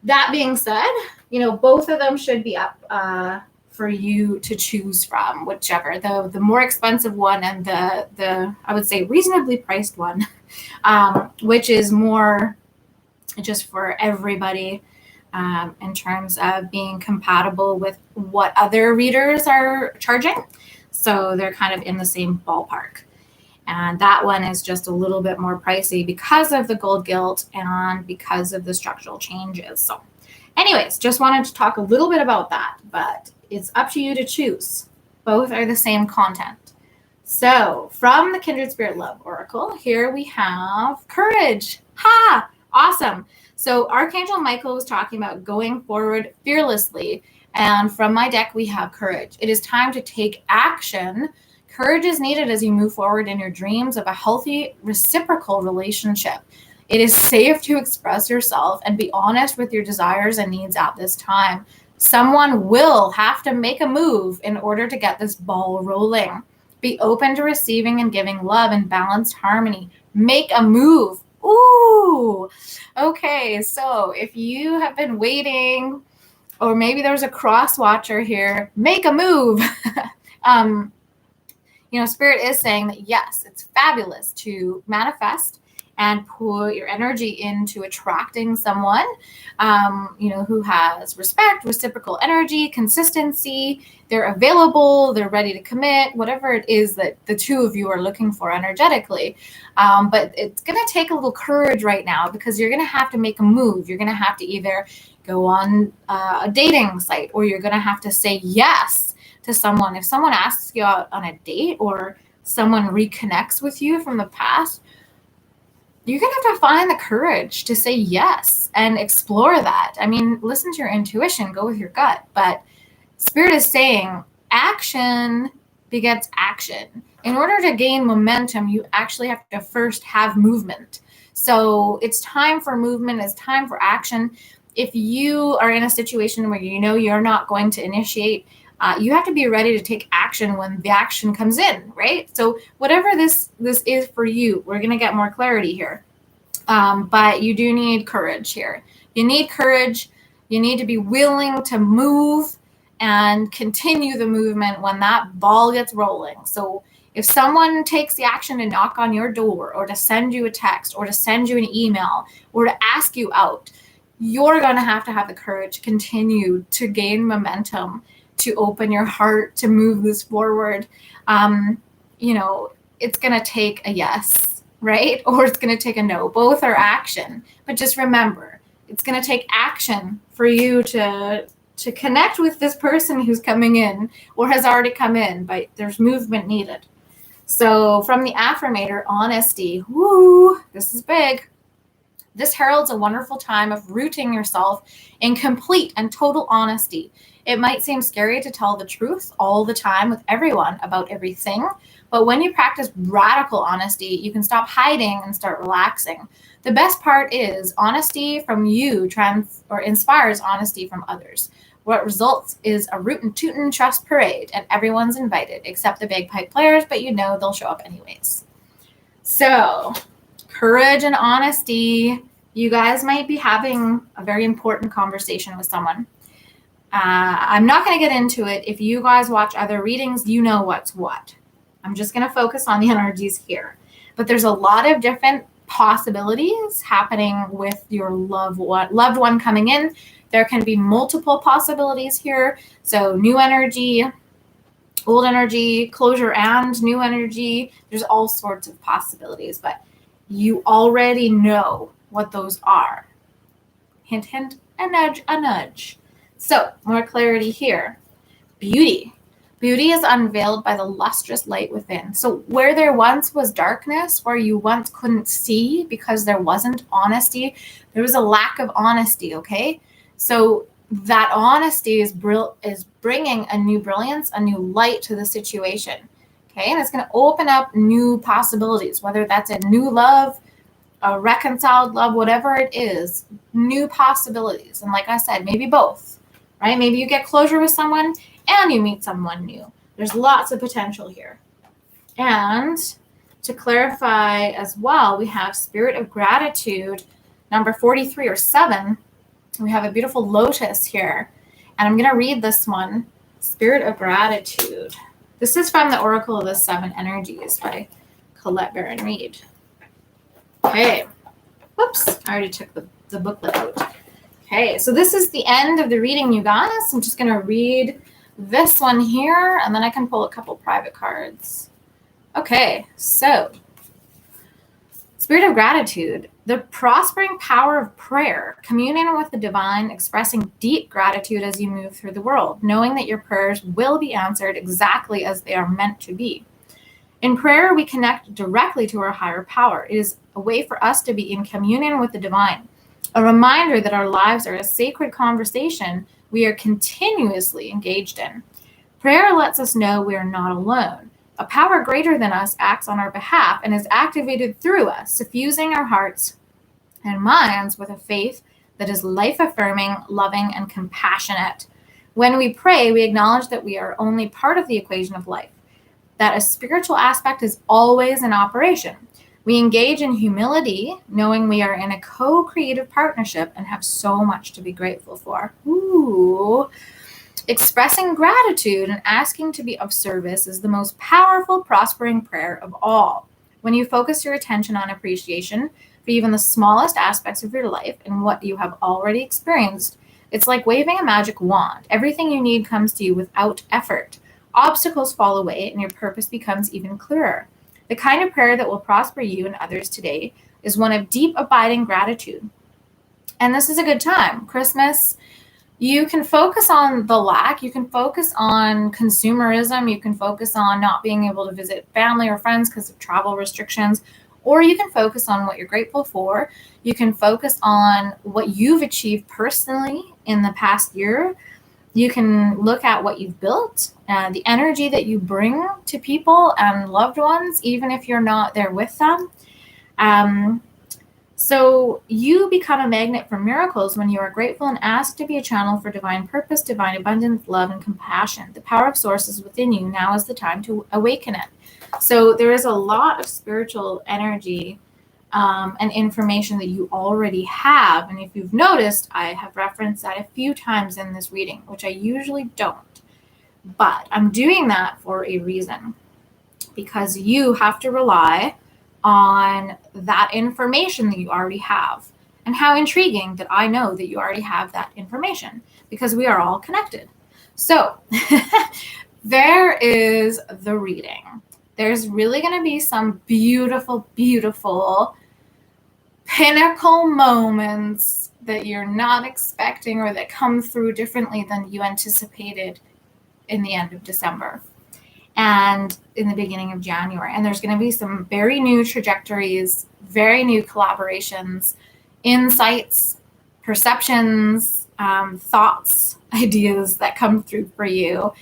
Speaker 1: that being said, both of them should be up for you to choose from, whichever. The more expensive one and the I would say reasonably priced one, which is more just for everybody in terms of being compatible with what other readers are charging. So they're kind of in the same ballpark. And that one is just a little bit more pricey because of the gold gilt and because of the structural changes. So anyways, just wanted to talk a little bit about that, but it's up to you to choose. Both are the same content. So from the Kindred Spirit Love Oracle, here we have courage. Ha! Awesome. So Archangel Michael was talking about going forward fearlessly. And from my deck, we have courage. It is time to take action. Courage is needed as you move forward in your dreams of a healthy, reciprocal relationship. It is safe to express yourself and be honest with your desires and needs at this time. Someone will have to make a move in order to get this ball rolling. Be open to receiving and giving love in balanced harmony. Make a move. Ooh, okay. So if you have been waiting, or maybe there's a cross watcher here, make a move. Spirit is saying that yes, it's fabulous to manifest and put your energy into attracting someone, who has respect, reciprocal energy, consistency. They're available, they're ready to commit, whatever it is that the two of you are looking for energetically. But it's going to take a little courage right now because you're going to have to make a move. You're going to have to either go on a dating site, or you're going to have to say yes to someone. If someone asks you out on a date, or someone reconnects with you from the past, you're going to have to find the courage to say yes and explore that. I mean, listen to your intuition, go with your gut. But Spirit is saying action begets action. In order to gain momentum, you actually have to first have movement. So it's time for movement, it's time for action. If you are in a situation where you're not going to initiate, you have to be ready to take action when the action comes in, right? So whatever this is for you, we're going to get more clarity here. But you do need courage here. You need courage. You need to be willing to move and continue the movement when that ball gets rolling. So if someone takes the action to knock on your door, or to send you a text, or to send you an email, or to ask you out, you're going to have the courage to continue to gain momentum, to open your heart, to move this forward. It's going to take a yes, right? Or it's going to take a no. Both are action. But just remember, it's going to take action for you to to connect with this person who's coming in or has already come in, but there's movement needed. So from the affirmator, honesty, woo, this is big. This heralds a wonderful time of rooting yourself in complete and total honesty. It might seem scary to tell the truth all the time with everyone about everything, but when you practice radical honesty, you can stop hiding and start relaxing. The best part is honesty from you inspires honesty from others. What results is a rootin' tootin' trust parade, and everyone's invited except the bagpipe players, but you know they'll show up anyways. So, courage and honesty. You guys might be having a very important conversation with someone. I'm not going to get into it. If you guys watch other readings, you know what's what. I'm just going to focus on the energies here. But there's a lot of different possibilities happening with your loved one coming in. There can be multiple possibilities here. So new energy, old energy, closure and new energy. There's all sorts of possibilities, but you already know what those are. Hint, hint, a nudge, a nudge. So, more clarity here. Beauty. Beauty is unveiled by the lustrous light within. So, where there once was darkness, where you once couldn't see because there wasn't honesty, there was a lack of honesty, okay? So, that honesty is bringing a new brilliance, a new light to the situation, okay? And it's going to open up new possibilities, whether that's a new love, a reconciled love, whatever it is, new possibilities. And like I said, maybe both, right? Maybe you get closure with someone and you meet someone new. There's lots of potential here. And to clarify as well, we have Spirit of Gratitude, number 43 or 7. We have a beautiful lotus here. And I'm going to read this one, Spirit of Gratitude. This is from the Oracle of the Seven Energies by Colette Baron Reed. Okay. Whoops. I already took the booklet out. Okay. So this is the end of the reading, you guys. I'm just going to read this one here, and then I can pull a couple private cards. Okay. So Spirit of Gratitude, the prospering power of prayer, communion with the divine, expressing deep gratitude as you move through the world, knowing that your prayers will be answered exactly as they are meant to be. In prayer, we connect directly to our higher power. It is a way for us to be in communion with the divine, a reminder that our lives are a sacred conversation we are continuously engaged in. Prayer lets us know we are not alone. A power greater than us acts on our behalf and is activated through us, suffusing our hearts and minds with a faith that is life-affirming, loving, and compassionate. When we pray, we acknowledge that we are only part of the equation of life, that a spiritual aspect is always in operation. We engage in humility, knowing we are in a co-creative partnership and have so much to be grateful for. Ooh. Expressing gratitude and asking to be of service is the most powerful, prospering prayer of all. When you focus your attention on appreciation for even the smallest aspects of your life and what you have already experienced, it's like waving a magic wand. Everything you need comes to you without effort. Obstacles fall away and your purpose becomes even clearer. The kind of prayer that will prosper you and others today is one of deep, abiding gratitude. And this is a good time. Christmas, you can focus on the lack. You can focus on consumerism. You can focus on not being able to visit family or friends because of travel restrictions. Or you can focus on what you're grateful for. You can focus on what you've achieved personally in the past year. You can look at what you've built, the energy that you bring to people and loved ones, even if you're not there with them. So you become a magnet for miracles when you are grateful and ask to be a channel for divine purpose, divine abundance, love, and compassion. The power of source is within you. Now is the time to awaken it. So there is a lot of spiritual energy and information that you already have. And if you've noticed, I have referenced that a few times in this reading, which I usually don't. But I'm doing that for a reason, because you have to rely on that information that you already have. And how intriguing that I know that you already have that information, because we are all connected. So there is the reading. There's really going to be some beautiful, beautiful pinnacle moments that you're not expecting or that come through differently than you anticipated in the end of December and in the beginning of January. And there's going to be some very new trajectories, very new collaborations, insights, perceptions, thoughts, ideas that come through for you.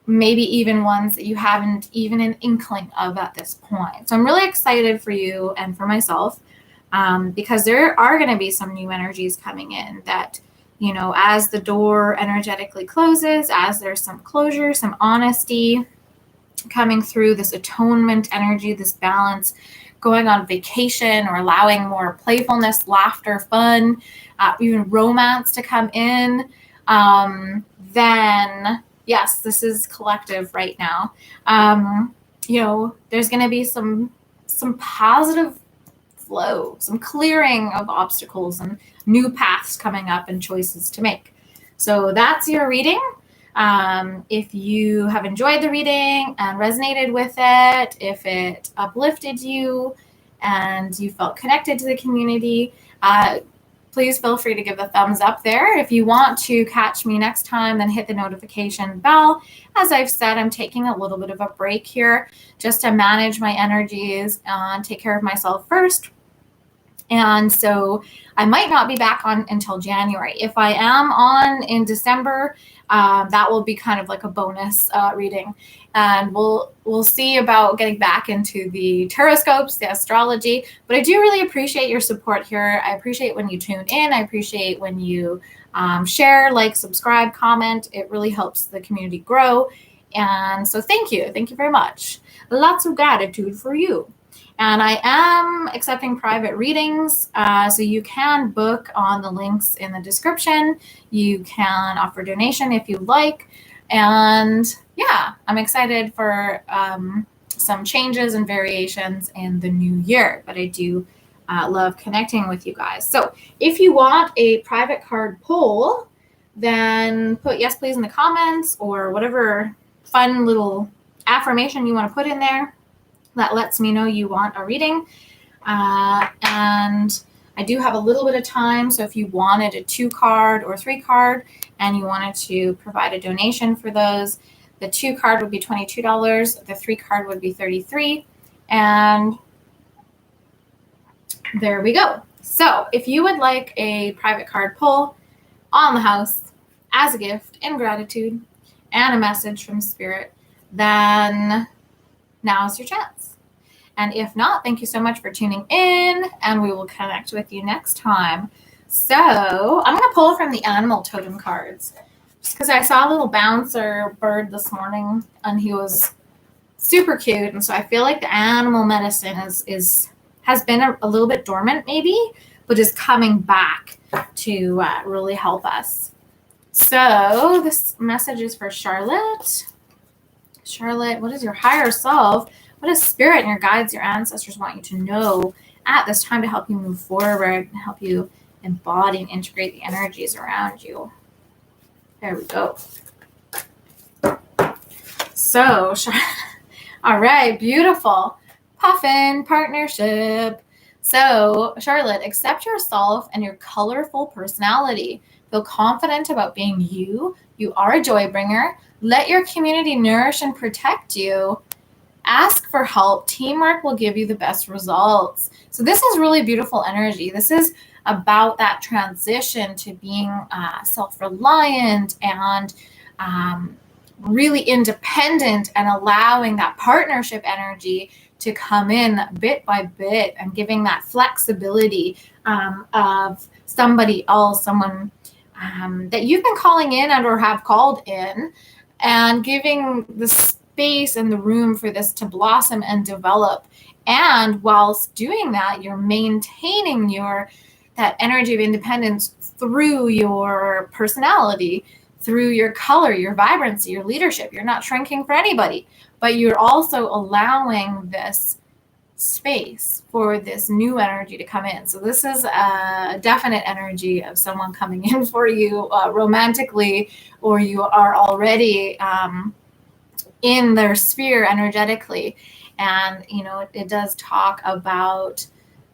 Speaker 1: Maybe even ones that you haven't even an inkling of at this point. So I'm really excited for you and for myself because there are going to be some new energies coming in that, you know, as the door energetically closes, as there's some closure, some honesty coming through, this atonement energy, this balance, going on vacation or allowing more playfulness, laughter, fun, even romance to come in, then yes, this is collective right now. You know, there's going to be some positive flow, some clearing of obstacles and new paths coming up and choices to make. So that's your reading. If you have enjoyed the reading and resonated with it, if it uplifted you and you felt connected to the community, please feel free to give a thumbs up there. If you want to catch me next time, then hit the notification bell. As I've said, I'm taking a little bit of a break here just to manage my energies and take care of myself first. And so I might not be back on until January. If I am on in December, that will be kind of like a bonus reading. And we'll see about getting back into the horoscopes, the astrology. But I do really appreciate your support here. I appreciate when you tune in. I appreciate when you share, like, subscribe, comment. It really helps the community grow. And so thank you. Thank you very much. Lots of gratitude for you. And I am accepting private readings, so you can book on the links in the description. You can offer donation if you like. And yeah, I'm excited for some changes and variations in the new year, but I do love connecting with you guys. So if you want a private card pull, then put yes please in the comments or whatever fun little affirmation you want to put in there. That lets me know you want a reading. And I do have a little bit of time. So if you wanted a 2-card or 3-card and you wanted to provide a donation for those, the 2-card would be $22. The 3-card would be $33. And there we go. So if you would like a private card pull on the house as a gift in gratitude and a message from Spirit, then now's your chance. And if not, thank you so much for tuning in, and we will connect with you next time. So I'm going to pull from the animal totem cards just because I saw a little bouncer bird this morning, and he was super cute. And so I feel like the animal medicine has been a little bit dormant maybe, but is coming back to really help us. So this message is for Charlotte. Charlotte, what is your higher self? What does Spirit and your guides, your ancestors want you to know at this time to help you move forward and help you embody and integrate the energies around you? There we go. So, all right, beautiful. Puffin partnership. So, Charlotte, accept yourself and your colorful personality. Feel confident about being you. You are a joy bringer. Let your community nourish and protect you. Ask for help. Teamwork will give you the best results. So this is really beautiful energy. This is about that transition to being self-reliant and really independent and allowing that partnership energy to come in bit by bit and giving that flexibility of somebody else, someone that you've been calling in and or have called in, and giving the space and the room for this to blossom and develop. And whilst doing that, you're maintaining that energy of independence through your personality, through your color, your vibrancy, your leadership. You're not shrinking for anybody, but you're also allowing this space for this new energy to come in. So this is a definite energy of someone coming in for you romantically, or you are already in their sphere energetically. And, you know, it does talk about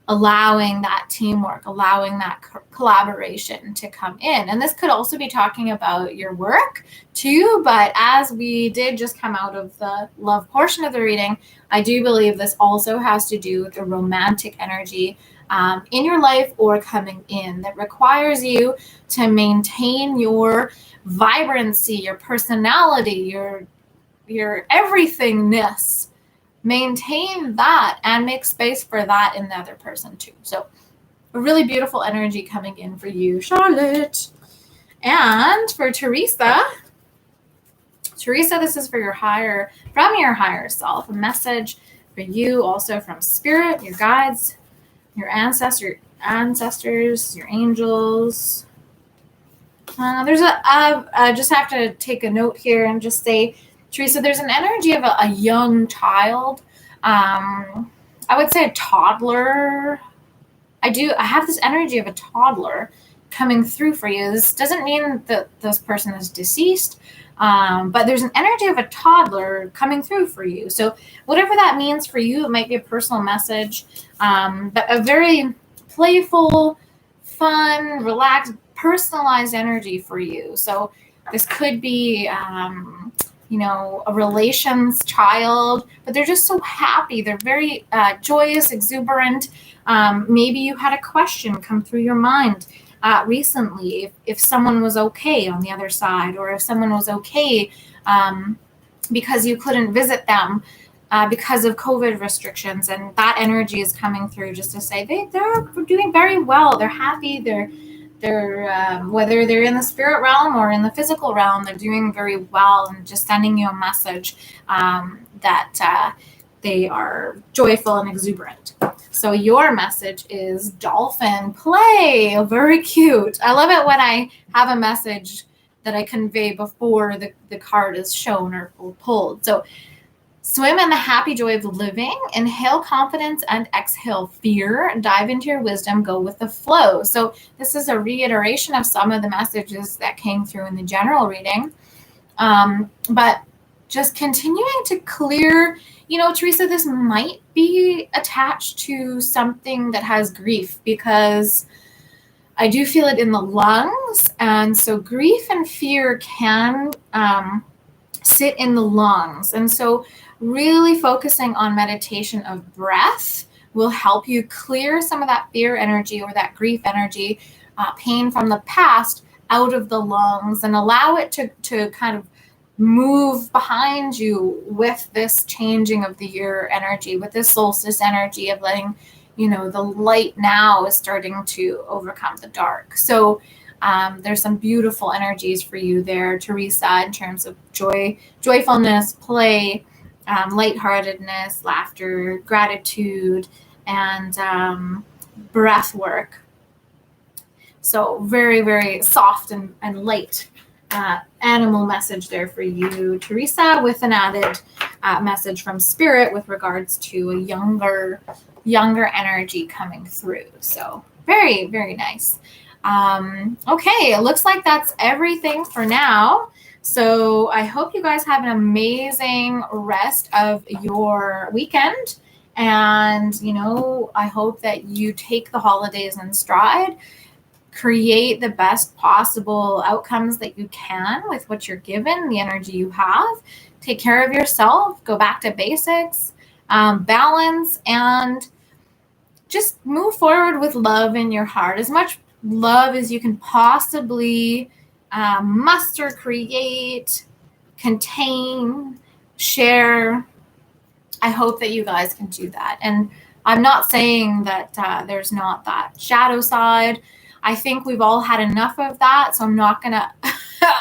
Speaker 1: allowing that teamwork, allowing that collaboration to come in. And this could also be talking about your work too, but as we did just come out of the love portion of the reading, I do believe this also has to do with the romantic energy in your life or coming in that requires you to maintain your vibrancy, your personality, your everythingness. Maintain that and make space for that in the other person too. So a really beautiful energy coming in for you, Charlotte. And for Teresa, this is for your from your higher self, a message for you also from spirit, your guides, your ancestors, your angels. There's I just have to take a note here and just say, Teresa, there's an energy of a young child. I would say a toddler. I have this energy of a toddler coming through for you. This doesn't mean that this person is deceased, but there's an energy of a toddler coming through for you. So whatever that means for you, it might be a personal message, but a very playful, fun, relaxed, personalized energy for you. So this could be a relations child, but they're just so happy. They're very joyous, exuberant. Maybe you had a question come through your mind recently, if someone was okay on the other side, or if someone was okay because you couldn't visit them because of COVID restrictions, and that energy is coming through just to say they're doing very well. They're happy. They're whether they're in the spirit realm or in the physical realm, they're doing very well, and just sending you a message that they are joyful and exuberant. So your message is dolphin play. Very cute. I love it when I have a message that I convey before the card is shown or pulled. So swim in the happy joy of living, inhale confidence and exhale fear, dive into your wisdom, go with the flow. So this is a reiteration of some of the messages that came through in the general reading. But just continuing to clear, Teresa, this might be attached to something that has grief, because I do feel it in the lungs. And so grief and fear can sit in the lungs. And so really focusing on meditation of breath will help you clear some of that fear energy or that grief energy, pain from the past, out of the lungs, and allow it to kind of move behind you with this changing of the year energy, with this solstice energy of letting, the light now is starting to overcome the dark. So there's some beautiful energies for you there, Teresa, in terms of joyfulness, play, lightheartedness, laughter, gratitude, and breath work. So very, very soft and light animal message there for you, Teresa, with an added message from spirit with regards to a younger energy coming through. So very, very nice. Okay, it looks like that's everything for now. So I hope you guys have an amazing rest of your weekend. And, I hope that you take the holidays in stride, create the best possible outcomes that you can with what you're given, the energy you have. Take care of yourself, go back to basics, balance, and just move forward with love in your heart. As much love as you can possibly muster, create, contain, share. I hope that you guys can do that. And I'm not saying that there's not that shadow side. I think we've all had enough of that, so I'm not going to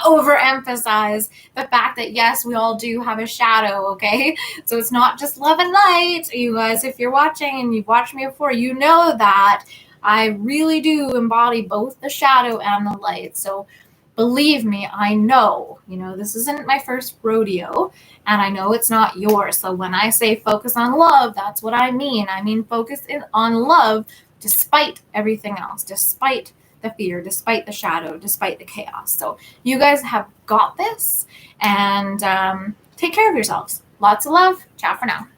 Speaker 1: overemphasize the fact that, yes, we all do have a shadow, okay? So it's not just love and light. You guys, if you're watching and you've watched me before, you know that I really do embody both the shadow and the light. So believe me, I know, this isn't my first rodeo, and I know it's not yours. So when I say focus on love, that's what I mean. I mean, focus on love despite everything else, despite the fear, despite the shadow, despite the chaos. So you guys have got this, and take care of yourselves. Lots of love. Ciao for now.